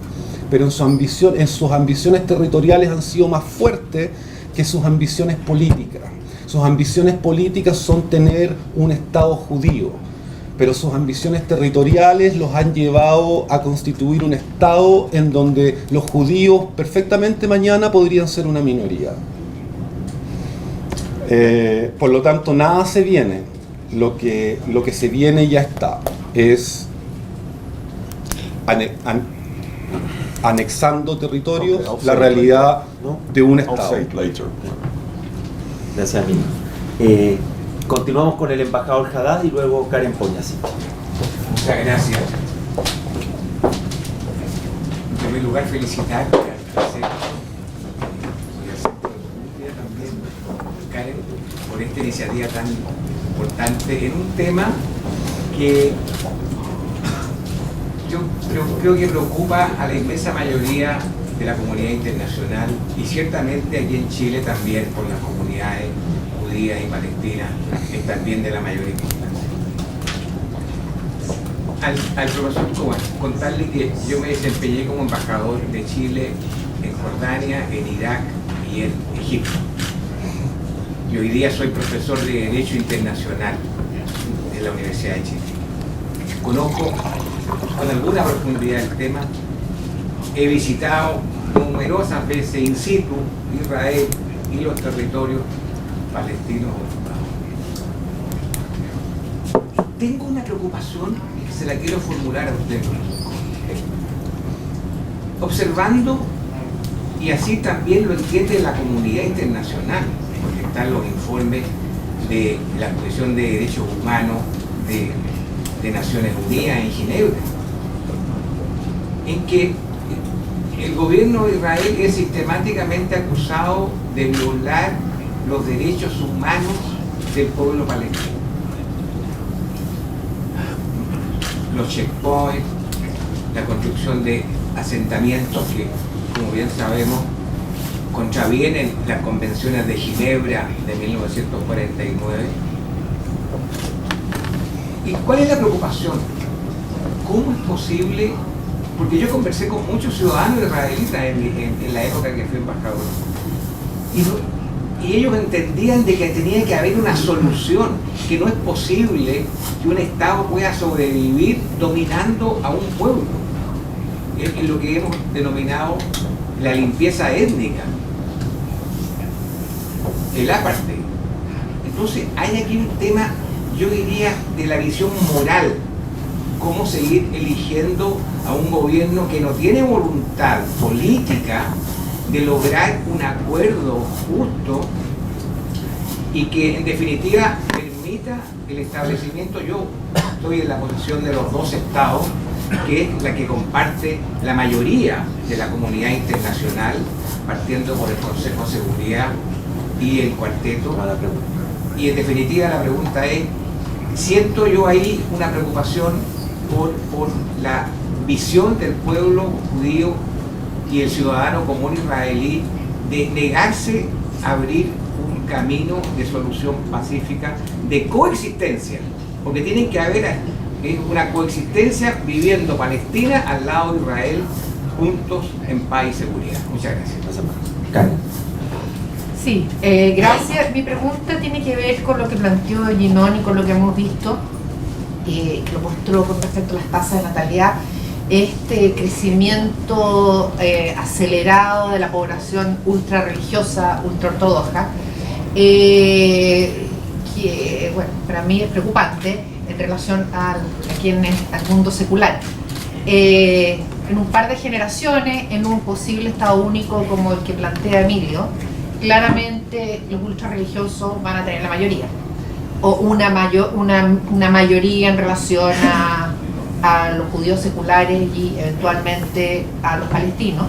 Pero en sus ambiciones territoriales han sido más fuertes que sus ambiciones políticas. Sus ambiciones políticas son tener un Estado judío, pero sus ambiciones territoriales los han llevado a constituir un Estado en donde los judíos perfectamente mañana podrían ser una minoría. Por lo tanto, nada se viene. Lo que se viene ya está. Es anexando territorios, la realidad de un Estado. Gracias, Mina. Continuamos con el embajador Haddad y luego Karen Poñasí. Muchas gracias. En primer lugar, felicitarte al placer. También, Karen, por esta iniciativa tan importante en un tema que yo creo que preocupa a la inmensa mayoría de la comunidad internacional y ciertamente aquí en Chile también por las comunidades judías y palestinas, es también de la mayor importancia. Al profesor Cohen, contarle que yo me desempeñé como embajador de Chile en Jordania, en Irak y en Egipto. Y hoy día soy profesor de Derecho Internacional en la Universidad de Chile. Conozco con alguna profundidad el tema. He visitado numerosas veces in situ Israel y los territorios palestinos ocupados. Tengo una preocupación que se la quiero formular a usted. Observando, y así también lo entiende la comunidad internacional, porque están los informes de la Comisión de Derechos Humanos de Naciones Unidas en Ginebra, en que el gobierno de Israel es sistemáticamente acusado de violar los derechos humanos del pueblo palestino. Los checkpoints, la construcción de asentamientos que, como bien sabemos, contravienen las convenciones de Ginebra de 1949. ¿Y cuál es la preocupación? ¿Cómo es posible? Porque yo conversé con muchos ciudadanos israelitas en la época que fui embajador. Y ellos entendían de que tenía que haber una solución, que no es posible que un Estado pueda sobrevivir dominando a un pueblo. Es lo que hemos denominado la limpieza étnica, el apartheid. Entonces hay aquí un tema, yo diría, de la visión moral. Cómo seguir eligiendo a un gobierno que no tiene voluntad política de lograr un acuerdo justo y que en definitiva permita el establecimiento, yo estoy en la posición de los dos estados, que es la que comparte la mayoría de la comunidad internacional, partiendo por el Consejo de Seguridad y el Cuarteto. Y en definitiva la pregunta es, siento yo ahí una preocupación por la visión del pueblo judío y el ciudadano común israelí de negarse a abrir un camino de solución pacífica, de coexistencia, porque tienen que haber una coexistencia viviendo Palestina al lado de Israel, juntos en paz y seguridad. Muchas gracias. Karen. Sí, gracias. Mi pregunta tiene que ver con lo que planteó Ginón y con lo que hemos visto, que lo mostró con respecto a las tasas de natalidad, este crecimiento acelerado de la población ultra religiosa, ultra ortodoxa, que bueno, para mí es preocupante en relación al mundo secular. En un par de generaciones, en un posible Estado único como el que plantea Emilio, claramente los ultrarreligiosos van a tener la mayoría, o una mayoría en relación a los judíos seculares y eventualmente a los palestinos.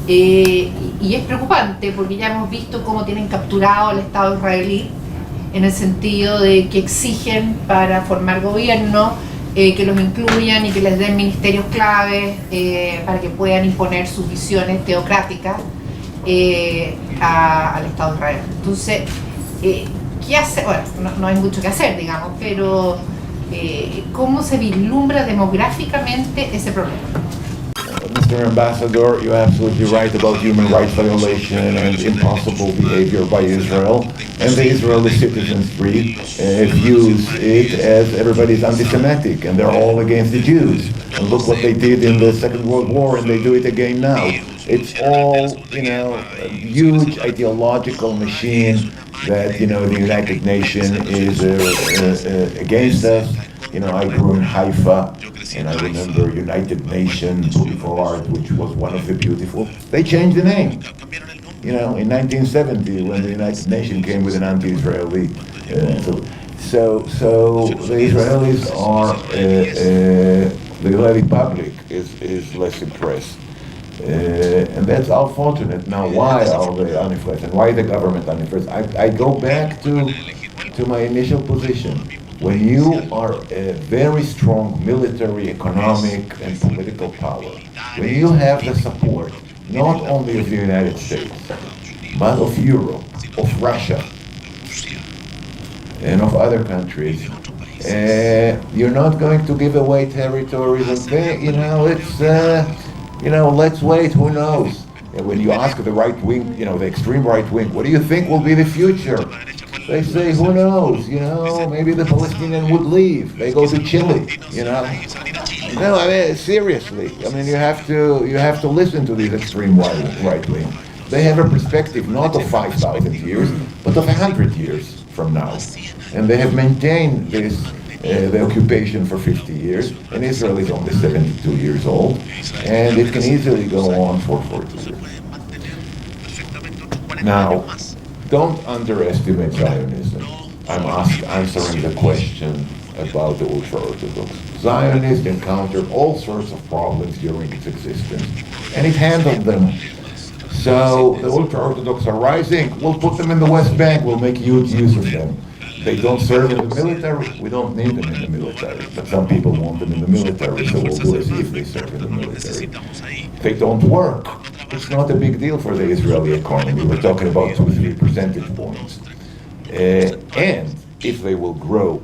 Y es preocupante porque ya hemos visto cómo tienen capturado al Estado israelí, en el sentido de que exigen para formar gobierno que los incluyan y que les den ministerios claves para que puedan imponer sus visiones teocráticas al Estado de Israel. Entonces, ¿qué hacer? Bueno, no hay mucho que hacer, digamos, pero ¿cómo se vislumbra demográficamente ese problema? Mr. Ambassador, you're absolutely right about human rights violation and impossible behavior by Israel. And the Israeli citizens views it as everybody's anti-Semitic and they're all against the Jews. And look what they did in the Second World War and they do it again now. It's all, a huge ideological machine that, the United Nations is against us. I grew in Haifa, and I remember United Nations Boulevard, which was one of the beautiful. They changed the name. In 1970, when the United Nations came with an anti-Israeli. So the Israelis are, the Israeli public is less impressed. And that's unfortunate. Now, why are they unimpressed, and why the government unimpressed? I go back to my initial position. When you are a very strong military, economic, and political power, when you have the support not only of the United States, but of Europe, of Russia, and of other countries, you're not going to give away territories and say, let's wait, who knows? And when you ask the right wing, the extreme right wing, what do you think will be the future? They say, who knows, maybe the Palestinians would leave. They go to Chile, No, seriously. You have to listen to these extreme right wing. They have a perspective not of 5,000 years, but of 100 years from now. And they have maintained the occupation for 50 years, and Israel is only 72 years old, and it can easily go on for 40 years. Now, don't underestimate Zionism. I'm answering the question about the ultra-Orthodox. Zionists encountered all sorts of problems during its existence, and it handled them. So the ultra-Orthodox are rising, we'll put them in the West Bank, we'll make huge use of them. They don't serve in the military, we don't need them in the military, but some people want them in the military, so we'll do as if they serve in the military. They don't work. It's not a big deal for the Israeli economy. We're talking about 2-3 percentage points. And if they will grow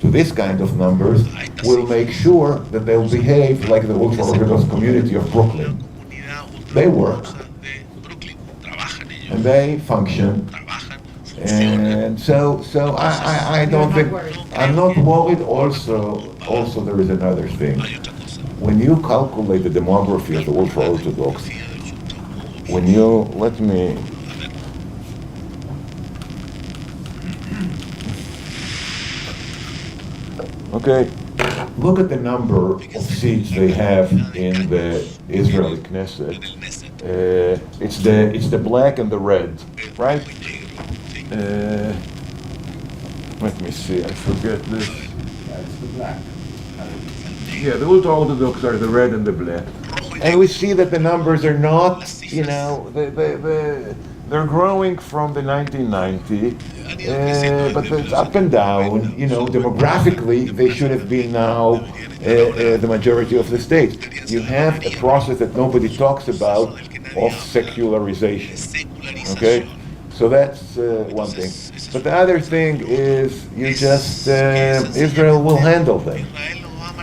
to this kind of numbers, we'll make sure that they'll behave like the ultra-Orthodox community of Brooklyn. They work, and they function. And so I don't think, I'm not worried. Also there is another thing. When you calculate the demography of the ultra-Orthodox, let me, okay, look at the number of seats they have in the Israeli Knesset. It's the black and the red, right? Let me see, I forget this. That's the black. Yeah, the ultra-Orthodox are the red and the black. And we see that the numbers are not, you know, they're growing from the 1990, but it's up and down. You know, demographically, they should have been now the majority of the states. You have a process that nobody talks about of secularization, okay? So that's one thing. But the other thing is, you just, Israel will handle them.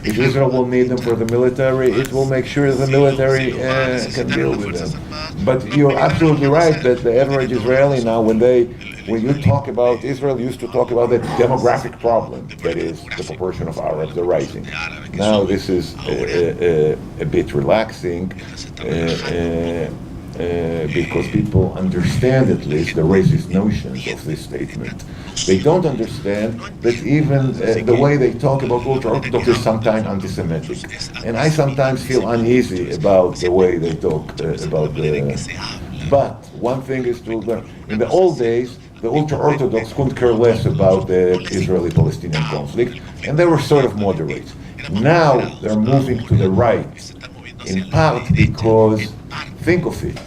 If Israel will need them for the military, it will make sure the military can deal with them. But you're absolutely right that the average Israeli now, when you talk about Israel, used to talk about the demographic problem, that is, the proportion of Arabs are rising. Now this is a bit relaxing, because people understand at least the racist notions of this statement. They don't understand that even the way they talk about ultra-Orthodox is sometimes anti-Semitic. And I sometimes feel uneasy about the way they talk about the... But one thing is to learn. In the old days, the ultra-Orthodox couldn't care less about the Israeli-Palestinian conflict, and they were sort of moderate. Now they're moving to the right, in part because, think of it,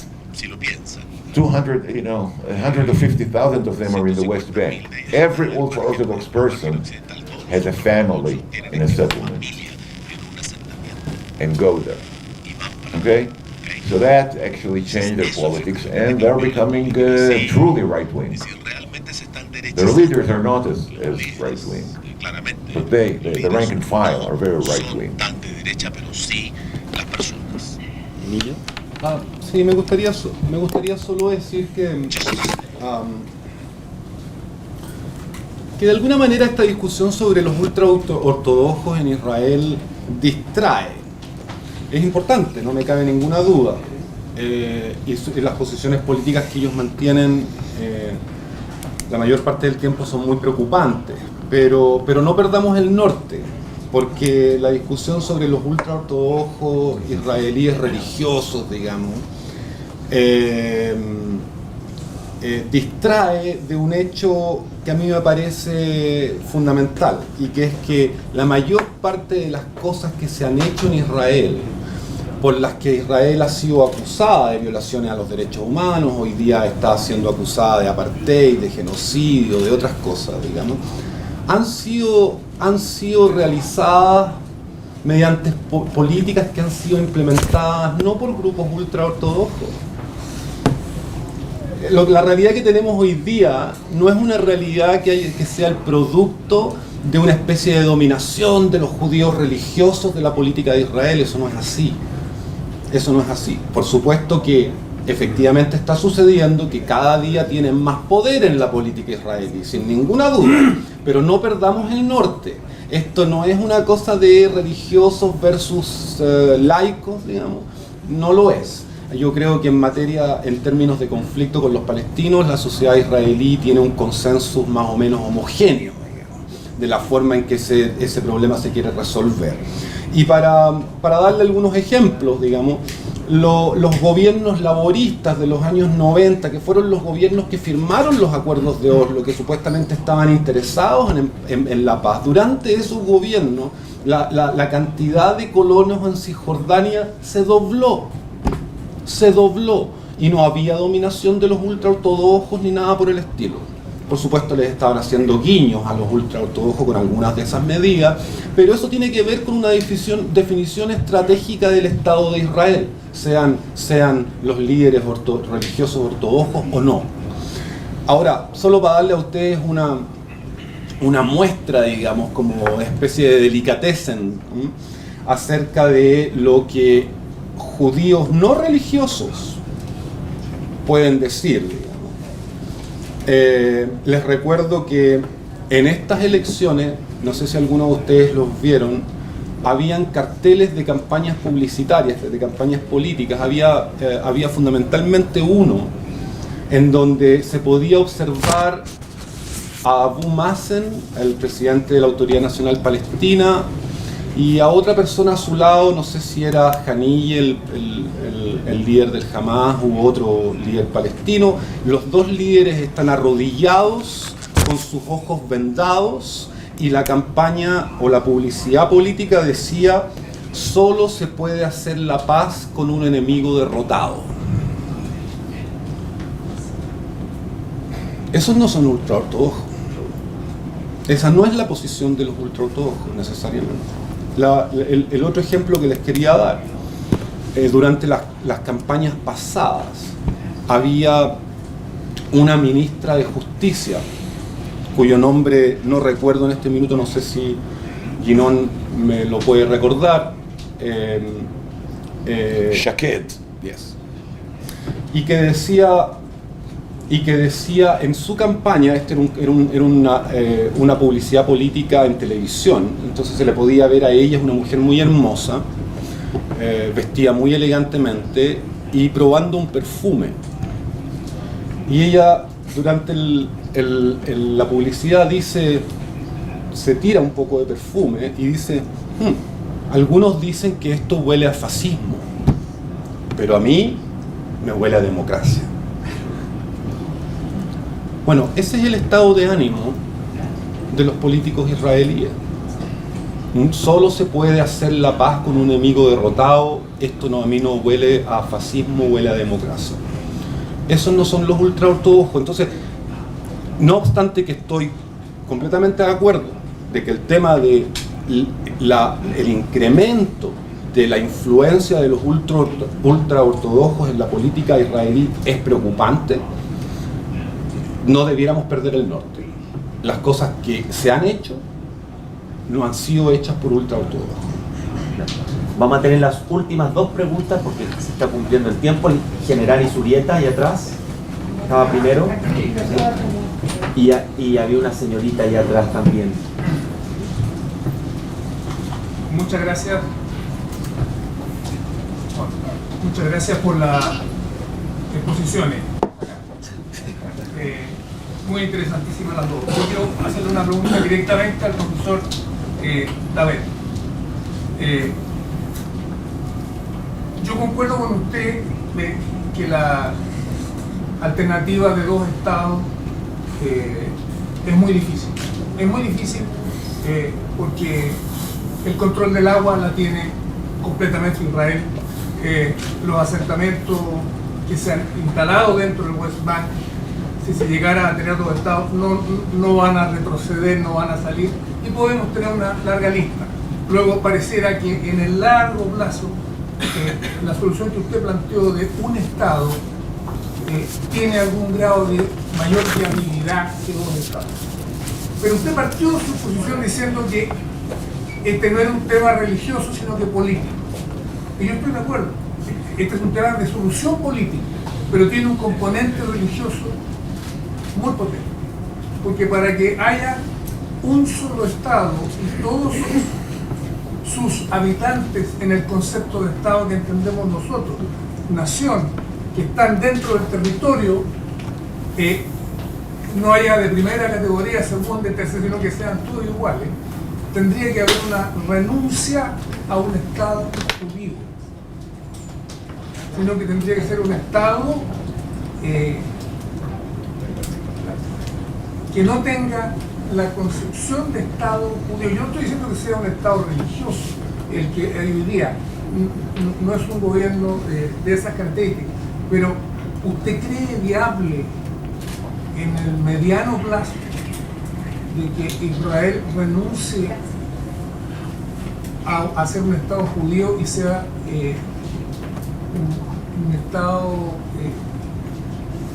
150,000 of them are in the West Bank. Every ultra-Orthodox person has a family in a settlement and go there. Okay? So that actually changed their politics, and they're becoming truly right-wing. Their leaders are not as right-wing, but the rank and file are very right-wing. Sí, me gustaría solo decir que de alguna manera esta discusión sobre los ultra-ortodoxos en Israel distrae. Es importante, no me cabe ninguna duda, y las posiciones políticas que ellos mantienen la mayor parte del tiempo son muy preocupantes, pero no perdamos el norte, porque la discusión sobre los ultraortodoxos israelíes religiosos, digamos, distrae de un hecho que a mí me parece fundamental, y que es que la mayor parte de las cosas que se han hecho en Israel, por las que Israel ha sido acusada de violaciones a los derechos humanos, hoy día está siendo acusada de apartheid, de genocidio, de otras cosas, digamos, han sido realizadas mediante políticas que han sido implementadas no por grupos ultraortodoxos. La realidad que tenemos hoy día no es una realidad que sea el producto de una especie de dominación de los judíos religiosos de la política de Israel. Eso no es así. Eso no es así. Por supuesto que efectivamente está sucediendo que cada día tienen más poder en la política israelí, sin ninguna duda, pero no perdamos el norte. Esto no es una cosa de religiosos versus laicos, digamos, no lo es. Yo creo que en términos de conflicto con los palestinos, la sociedad israelí tiene un consenso más o menos homogéneo, digamos, de la forma en que ese problema se quiere resolver. Y para darle algunos ejemplos, digamos, los gobiernos laboristas de los años 90, que fueron los gobiernos que firmaron los acuerdos de Oslo, que supuestamente estaban interesados en la paz, durante esos gobiernos la cantidad de colonos en Cisjordania se dobló, y no había dominación de los ultraortodoxos ni nada por el estilo. Por supuesto les estaban haciendo guiños a los ultraortodoxos con algunas de esas medidas, pero eso tiene que ver con una definición estratégica del Estado de Israel, sean los líderes religiosos ortodoxos o no. Ahora, solo para darle a ustedes una muestra, digamos, como especie de delicatessen, acerca de lo que judíos no religiosos pueden decir, digamos. Les recuerdo que en estas elecciones, no sé si algunos de ustedes los vieron, habían carteles de campañas publicitarias, de campañas políticas. Había fundamentalmente uno en donde se podía observar a Abu Mazen, el presidente de la Autoridad Nacional Palestina, y a otra persona a su lado, no sé si era Haniyeh, el líder del Hamas, u otro líder palestino. Los dos líderes están arrodillados, con sus ojos vendados, y la campaña o la publicidad política decía: solo se puede hacer la paz con un enemigo derrotado. Esos no son ultraortodoxos. Esa no es la posición de los ultraortodoxos necesariamente. El otro ejemplo que les quería dar, durante las campañas pasadas había una ministra de Justicia, cuyo nombre no recuerdo en este minuto, no sé si Ginón me lo puede recordar. Shaked. Yes. Y que decía en su campaña, era una publicidad política en televisión, entonces se le podía ver a ella, es una mujer muy hermosa, vestida muy elegantemente y probando un perfume. Y ella, durante la publicidad, se tira un poco de perfume y dice: algunos dicen que esto huele a fascismo, pero a mí me huele a democracia. Bueno, ese es el estado de ánimo de los políticos israelíes. Solo se puede hacer la paz con un enemigo derrotado. Esto a mí no huele a fascismo, huele a democracia. Esos no son los ultraortodoxos. Entonces, no obstante que estoy completamente de acuerdo de que el tema de el incremento de la influencia de los ultraortodoxos en la política israelí es preocupante, no debiéramos perder el norte. Las cosas que se han hecho no han sido hechas por ultraortodoxos. Vamos a tener las últimas dos preguntas porque se está cumpliendo el tiempo. El general Isurieta, ahí atrás, estaba primero. Y había una señorita allá atrás también. Muchas gracias. Muchas gracias por las exposiciones. Muy interesantísimas las dos. Yo quiero hacerle una pregunta directamente al profesor David. Yo concuerdo con usted que la alternativa de dos estados es muy difícil. Es muy difícil porque el control del agua la tiene completamente Israel. Los asentamientos que se han instalado dentro del West Bank, si se llegara a tener dos estados, no van a retroceder, no van a salir, y podemos tener una larga lista. Luego pareciera que en el largo plazo la solución que usted planteó de un estado tiene algún grado de mayor viabilidad que dos estados. Pero usted partió su posición diciendo que este no era un tema religioso, sino que político. Y yo estoy de acuerdo. Este es un tema de solución política, pero tiene un componente religioso muy potente. Porque para que haya un solo Estado y todos sus habitantes en el concepto de Estado que entendemos nosotros, nación, que están dentro del territorio, no haya de primera categoría, segunda, de tercera, sino que sean todos iguales, tendría que haber una renuncia a un Estado judío, sino que tendría que ser un Estado que no tenga la concepción de Estado judío. Yo no estoy diciendo que sea un Estado religioso el que hoy día no es un gobierno de esas características, pero ¿usted cree viable en el mediano plazo de que Israel renuncie a ser un Estado judío y sea un Estado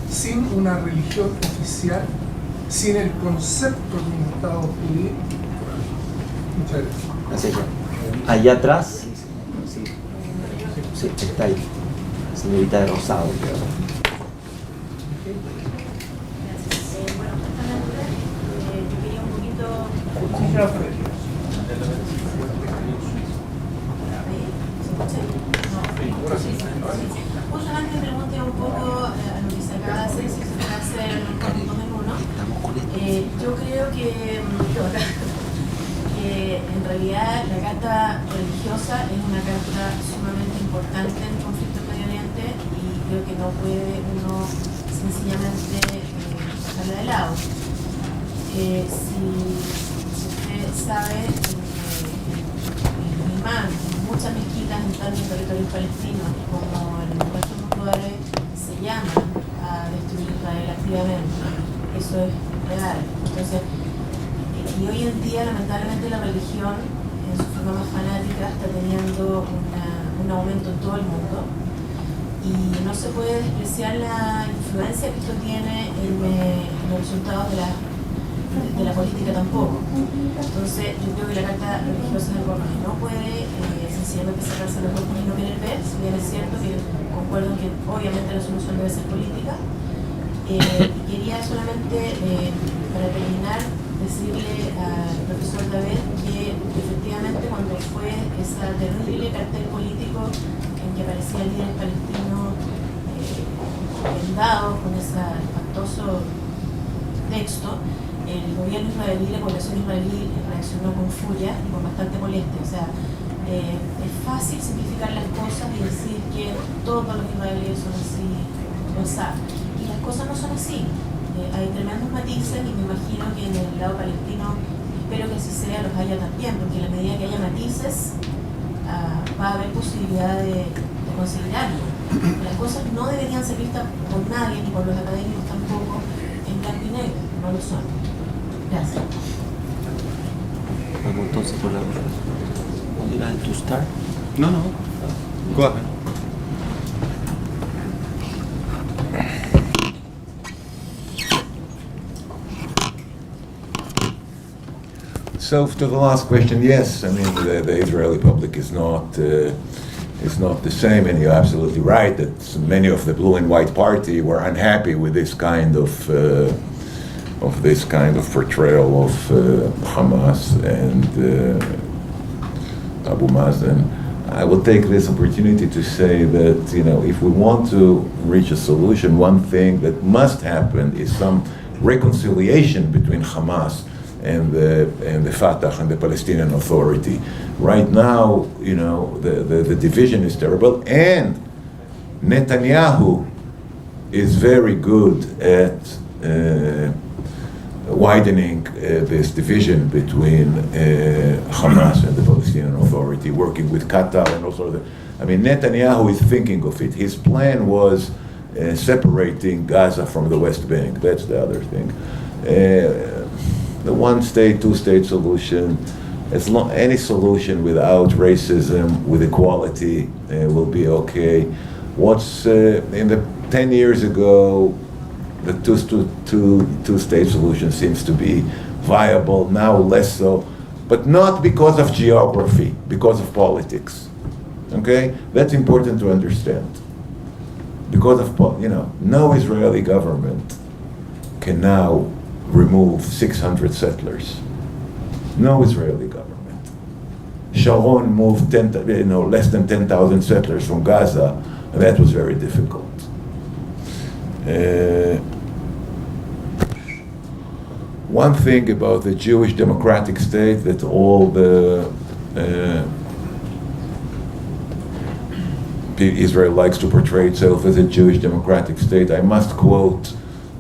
sin una religión oficial, sin el concepto de un Estado judío? Muchas gracias. Gracias. Allá atrás, sí, está ahí, señorita de rosado. Justamente me pregunté un poco a lo que se acaba de hacer, si se puede hacer dos en uno. Yo creo que en realidad la carta religiosa es una carta sumamente importante en el conflicto en Medio Oriente y creo que no puede uno sencillamente dejarla de lado. Si usted sabe, el imán, muchas mezquitas en tanto territorios palestinos como en otros lugares se llaman a destruir Israel activamente. Eso es real. Entonces, y hoy en día, lamentablemente, la religión, en su forma más fanática, está teniendo un aumento en todo el mundo. Y no se puede despreciar la influencia que esto tiene en los resultados de la política tampoco. Entonces, yo creo que la carta religiosa del Corán no puede sencillamente cerrarse los ojos y no querer ver, si bien es cierto que concuerdo que obviamente la solución debe ser política. Y quería solamente, para terminar, decirle al profesor David que efectivamente cuando fue esa terrible cartel político en que aparecía el líder palestino vendado con ese espantoso texto, el gobierno israelí, la población israelí reaccionó con furia y con bastante molestia. O sea, es fácil simplificar las cosas y decir que todos los israelíes son así, pensar. Y las cosas no son así. Hay tremendos matices y me imagino que en el lado palestino, espero que así sea, los haya también, porque a la medida que haya matices va a haber posibilidad de conciliarlo. Las cosas no deberían ser vistas por nadie, ni por los académicos tampoco, en blanco y negro, no lo son. Gracias. Vamos entonces por la otra. ¿To start? No. Go ahead. So to the last question, yes, I mean the Israeli public is not the same, and you're absolutely right that many of the blue and white party were unhappy with this kind of portrayal of Hamas and Abu Mazen. I will take this opportunity to say that, you know, if we want to reach a solution, one thing that must happen is some reconciliation between Hamas and the Fatah and the Palestinian Authority. Right now, you know, the division is terrible, and Netanyahu is very good at widening this division between Hamas and the Palestinian Authority, working with Qatar and also Netanyahu is thinking of it. His plan was separating Gaza from the West Bank. That's the other thing. The one-state, two-state solution, any solution without racism, with equality, will be okay. What's in the 10 years ago, the two-state solution seems to be viable, now less so, but not because of geography, because of politics. Okay? That's important to understand. Because of, no Israeli government can now remove 600 settlers. No Israeli government. Sharon moved less than 10,000 settlers from Gaza, and that was very difficult. One thing about the Jewish democratic state that all the Israel likes to portray itself as a Jewish democratic state. I must quote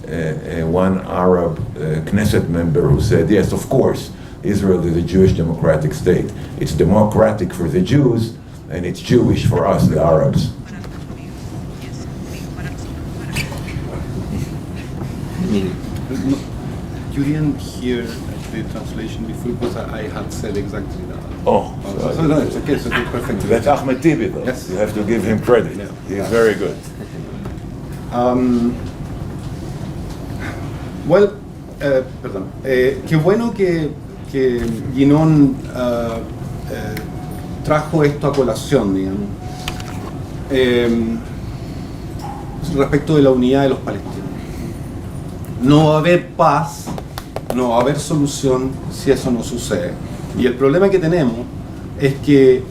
one Arab Knesset member who said, yes, of course, Israel is a Jewish democratic state. It's democratic for the Jews, and it's Jewish for us, the Arabs. You didn't hear the translation before because I had said exactly that. Oh, no, it's okay, perfect. That's Ahmed Tibi, though. Yes. You have to give him credit. Yeah. He is very good. Qué bueno que Ginón trajo esto a colación, digamos, respecto de la unidad de los palestinos. No va a haber paz, no va a haber solución si eso no sucede. Y el problema que tenemos es que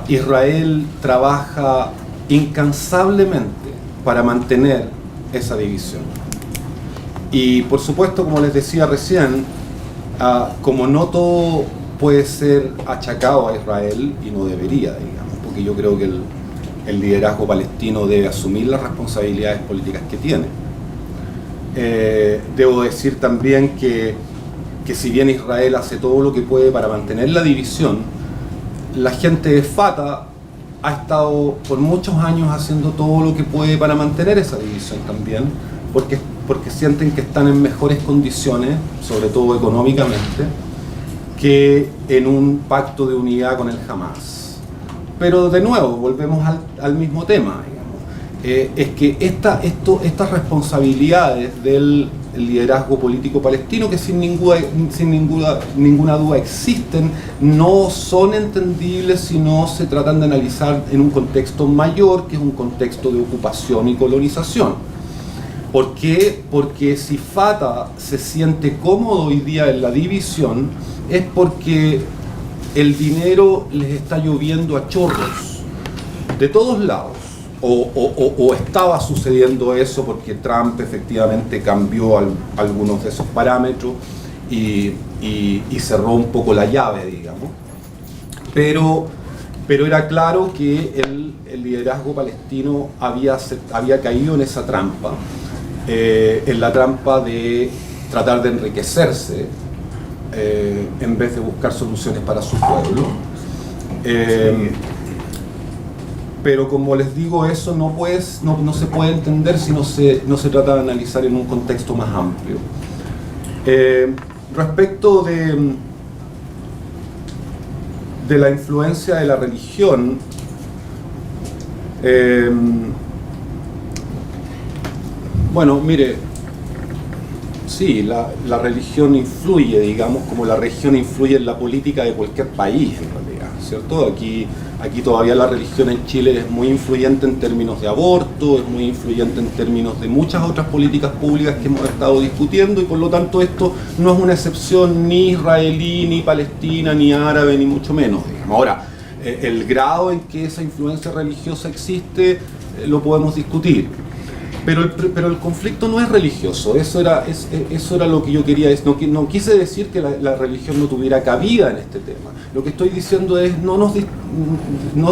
Israel trabaja incansablemente para mantener esa división. Y por supuesto, como les decía recién, como no todo puede ser achacado a Israel, y no debería, digamos, porque yo creo que el liderazgo palestino debe asumir las responsabilidades políticas que tiene. Debo decir también que que si bien Israel hace todo lo que puede para mantener la división, la gente de Fatah ha estado por muchos años haciendo todo lo que puede para mantener esa división también, porque sienten que están en mejores condiciones, sobre todo económicamente, que en un pacto de unidad con el Hamas. Pero de nuevo, volvemos al mismo tema, digamos. Es que estas responsabilidades del liderazgo político palestino, que sin ninguna duda existen, no son entendibles si no se tratan de analizar en un contexto mayor, que es un contexto de ocupación y colonización. ¿Por qué? Porque si Fatah se siente cómodo hoy día en la división, es porque el dinero les está lloviendo a chorros de todos lados. O estaba sucediendo eso porque Trump efectivamente cambió algunos de esos parámetros y cerró un poco la llave, digamos. Pero era claro que el liderazgo palestino había caído en esa trampa, en la trampa de tratar de enriquecerse en vez de buscar soluciones para su pueblo. Pero como les digo, eso no se puede entender si no se trata de analizar en un contexto más amplio. Respecto de la influencia de la religión, bueno, mire, sí, la religión influye, digamos, como la religión influye en la política de cualquier país, en realidad, ¿cierto? Aquí todavía la religión en Chile es muy influyente en términos de aborto, es muy influyente en términos de muchas otras políticas públicas que hemos estado discutiendo, y por lo tanto esto no es una excepción ni israelí, ni palestina, ni árabe, ni mucho menos, digamos. Ahora, el grado en que esa influencia religiosa existe lo podemos discutir. Pero el conflicto no es religioso, eso era lo que yo quería decir. No quise decir que la religión no tuviera cabida en este tema. Lo que estoy diciendo es no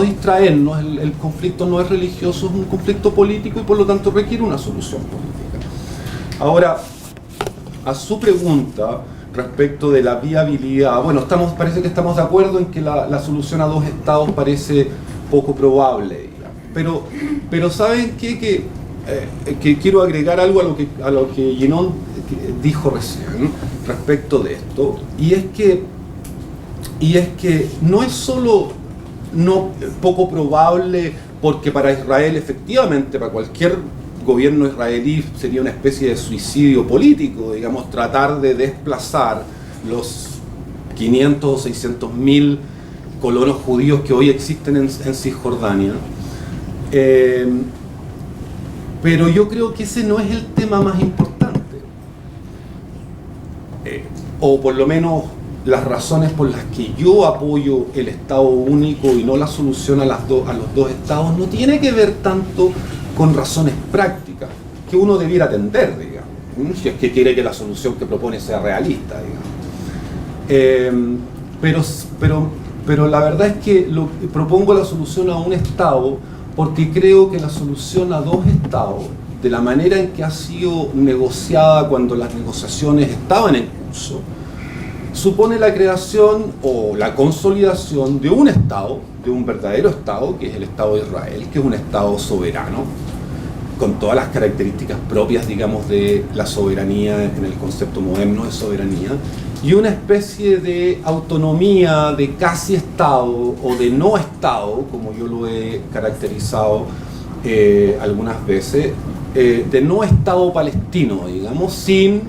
distraernos, el conflicto no es religioso, es un conflicto político y por lo tanto requiere una solución política. Ahora, a su pregunta respecto de la viabilidad, bueno, parece que estamos de acuerdo en que la solución a dos estados parece poco probable, digamos. Pero ¿saben qué? Que quiero agregar algo a lo que Ginón dijo recién respecto de esto, y es que no es solo poco probable porque para Israel, efectivamente, para cualquier gobierno israelí sería una especie de suicidio político, digamos, tratar de desplazar los 500 o 600 mil colonos judíos que hoy existen en Cisjordania. Pero yo creo que ese no es el tema más importante, o por lo menos las razones por las que yo apoyo el Estado único y no la solución a los dos estados no tiene que ver tanto con razones prácticas que uno debiera atender, digamos, si es que quiere que la solución que propone sea realista, digamos. Pero la verdad es que propongo la solución a un Estado porque creo que la solución a dos estados, de la manera en que ha sido negociada cuando las negociaciones estaban en curso, supone la creación o la consolidación de un Estado, de un verdadero Estado, que es el Estado de Israel, que es un Estado soberano, con todas las características propias, digamos, de la soberanía en el concepto moderno de soberanía, y una especie de autonomía de casi Estado o de no Estado, como yo lo he caracterizado algunas veces, de no Estado palestino, digamos, sin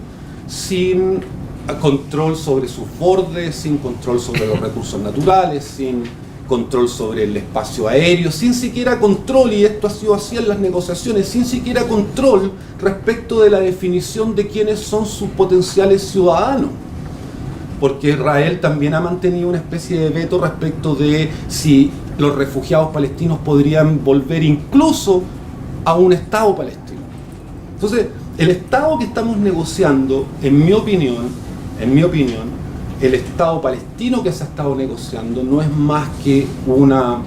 control sobre sus bordes, sin control sobre los recursos naturales, sin control sobre el espacio aéreo, sin siquiera control, y esto ha sido así en las negociaciones, sin siquiera control respecto de la definición de quiénes son sus potenciales ciudadanos. Porque Israel también ha mantenido una especie de veto respecto de si los refugiados palestinos podrían volver incluso a un Estado palestino. Entonces, el Estado que estamos negociando, en mi opinión, el Estado palestino que se ha estado negociando no es más que una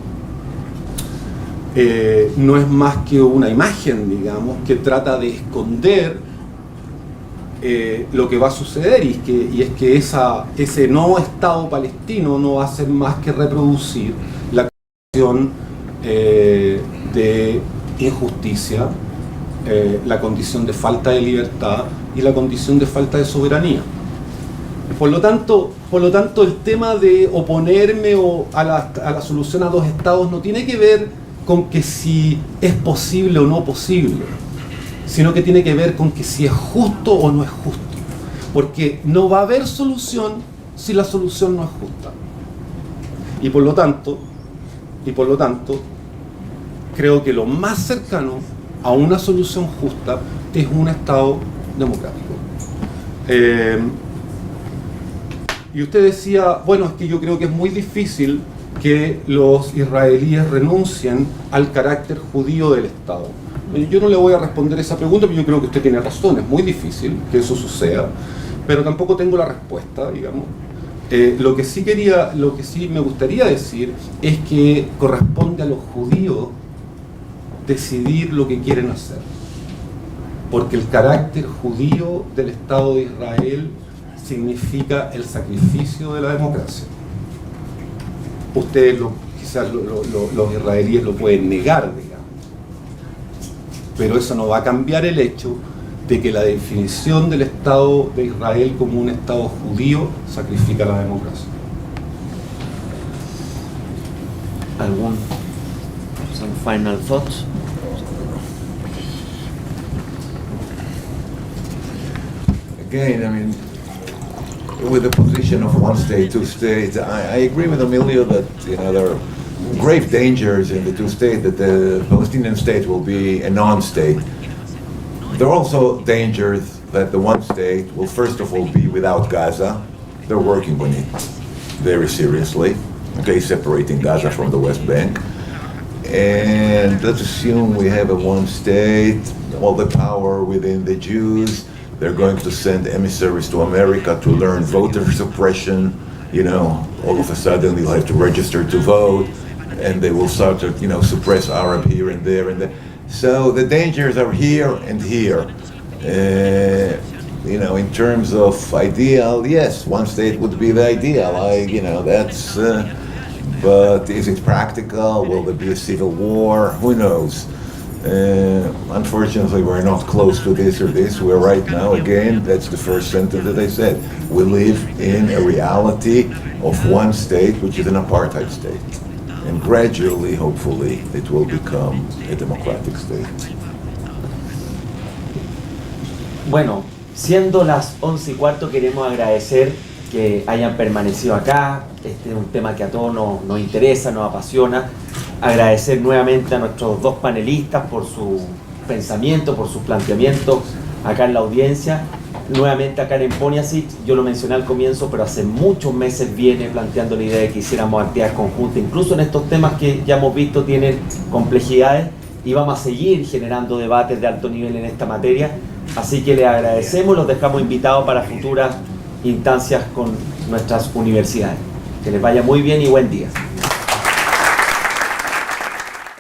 imagen, digamos, que trata de esconder lo que va a suceder, y es que ese no Estado palestino no va a hacer más que reproducir la condición de injusticia, la condición de falta de libertad y la condición de falta de soberanía. Por lo tanto, el tema de oponerme a la solución a dos estados no tiene que ver con que si es posible o no posible, sino que tiene que ver con que si es justo o no es justo. Porque no va a haber solución si la solución no es justa. Y por lo tanto, creo que lo más cercano a una solución justa es un Estado democrático. Y usted decía, bueno, es que yo creo que es muy difícil que los israelíes renuncien al carácter judío del Estado. Yo no le voy a responder esa pregunta, pero yo creo que usted tiene razón, es muy difícil que eso suceda, pero tampoco tengo la respuesta, digamos. Lo que sí me gustaría decir es que corresponde a los judíos decidir lo que quieren hacer, porque el carácter judío del Estado de Israel significa el sacrificio de la democracia. Ustedes, quizás los israelíes lo pueden negar, digamos, pero eso no va a cambiar el hecho de que la definición del Estado de Israel como un Estado judío sacrifica la democracia. Some final thoughts? Again, I mean, with the position of one state, two states, I agree with Emilio that, you know, there are grave dangers in the two states, that the Palestinian state will be a non-state. There are also dangers that the one state will first of all be without Gaza. They're working on it very seriously, okay, separating Gaza from the West Bank. And let's assume we have a one state, all the power within the Jews. They're going to send emissaries to America to learn voter suppression. You know, all of a sudden you'll have to register to vote, and they will start to, you know, suppress Arab here and there and there. So the dangers are here and here. You know, in terms of ideal, yes, one state would be the ideal. You know, that's. But is it practical? Will there be a civil war? Who knows? Unfortunately, we're not close to this or this. We're right now, again, that's the first sentence that I said. We live in a reality of one state, which is an apartheid state. And gradually, hopefully, it will become a democratic state. Bueno, siendo las 11:15, queremos agradecer que hayan permanecido acá. Este es un tema que a todos nos interesa, nos apasiona. Agradecer nuevamente a nuestros dos panelistas por su pensamiento, por sus planteamientos acá en la audiencia. Nuevamente a Karen Poniasic, yo lo mencioné al comienzo, pero hace muchos meses viene planteando la idea de que hiciéramos actividades conjuntas, incluso en estos temas que ya hemos visto tienen complejidades, y vamos a seguir generando debates de alto nivel en esta materia. Así que les agradecemos, los dejamos invitados para futuras instancias con nuestras universidades. Que les vaya muy bien y buen día.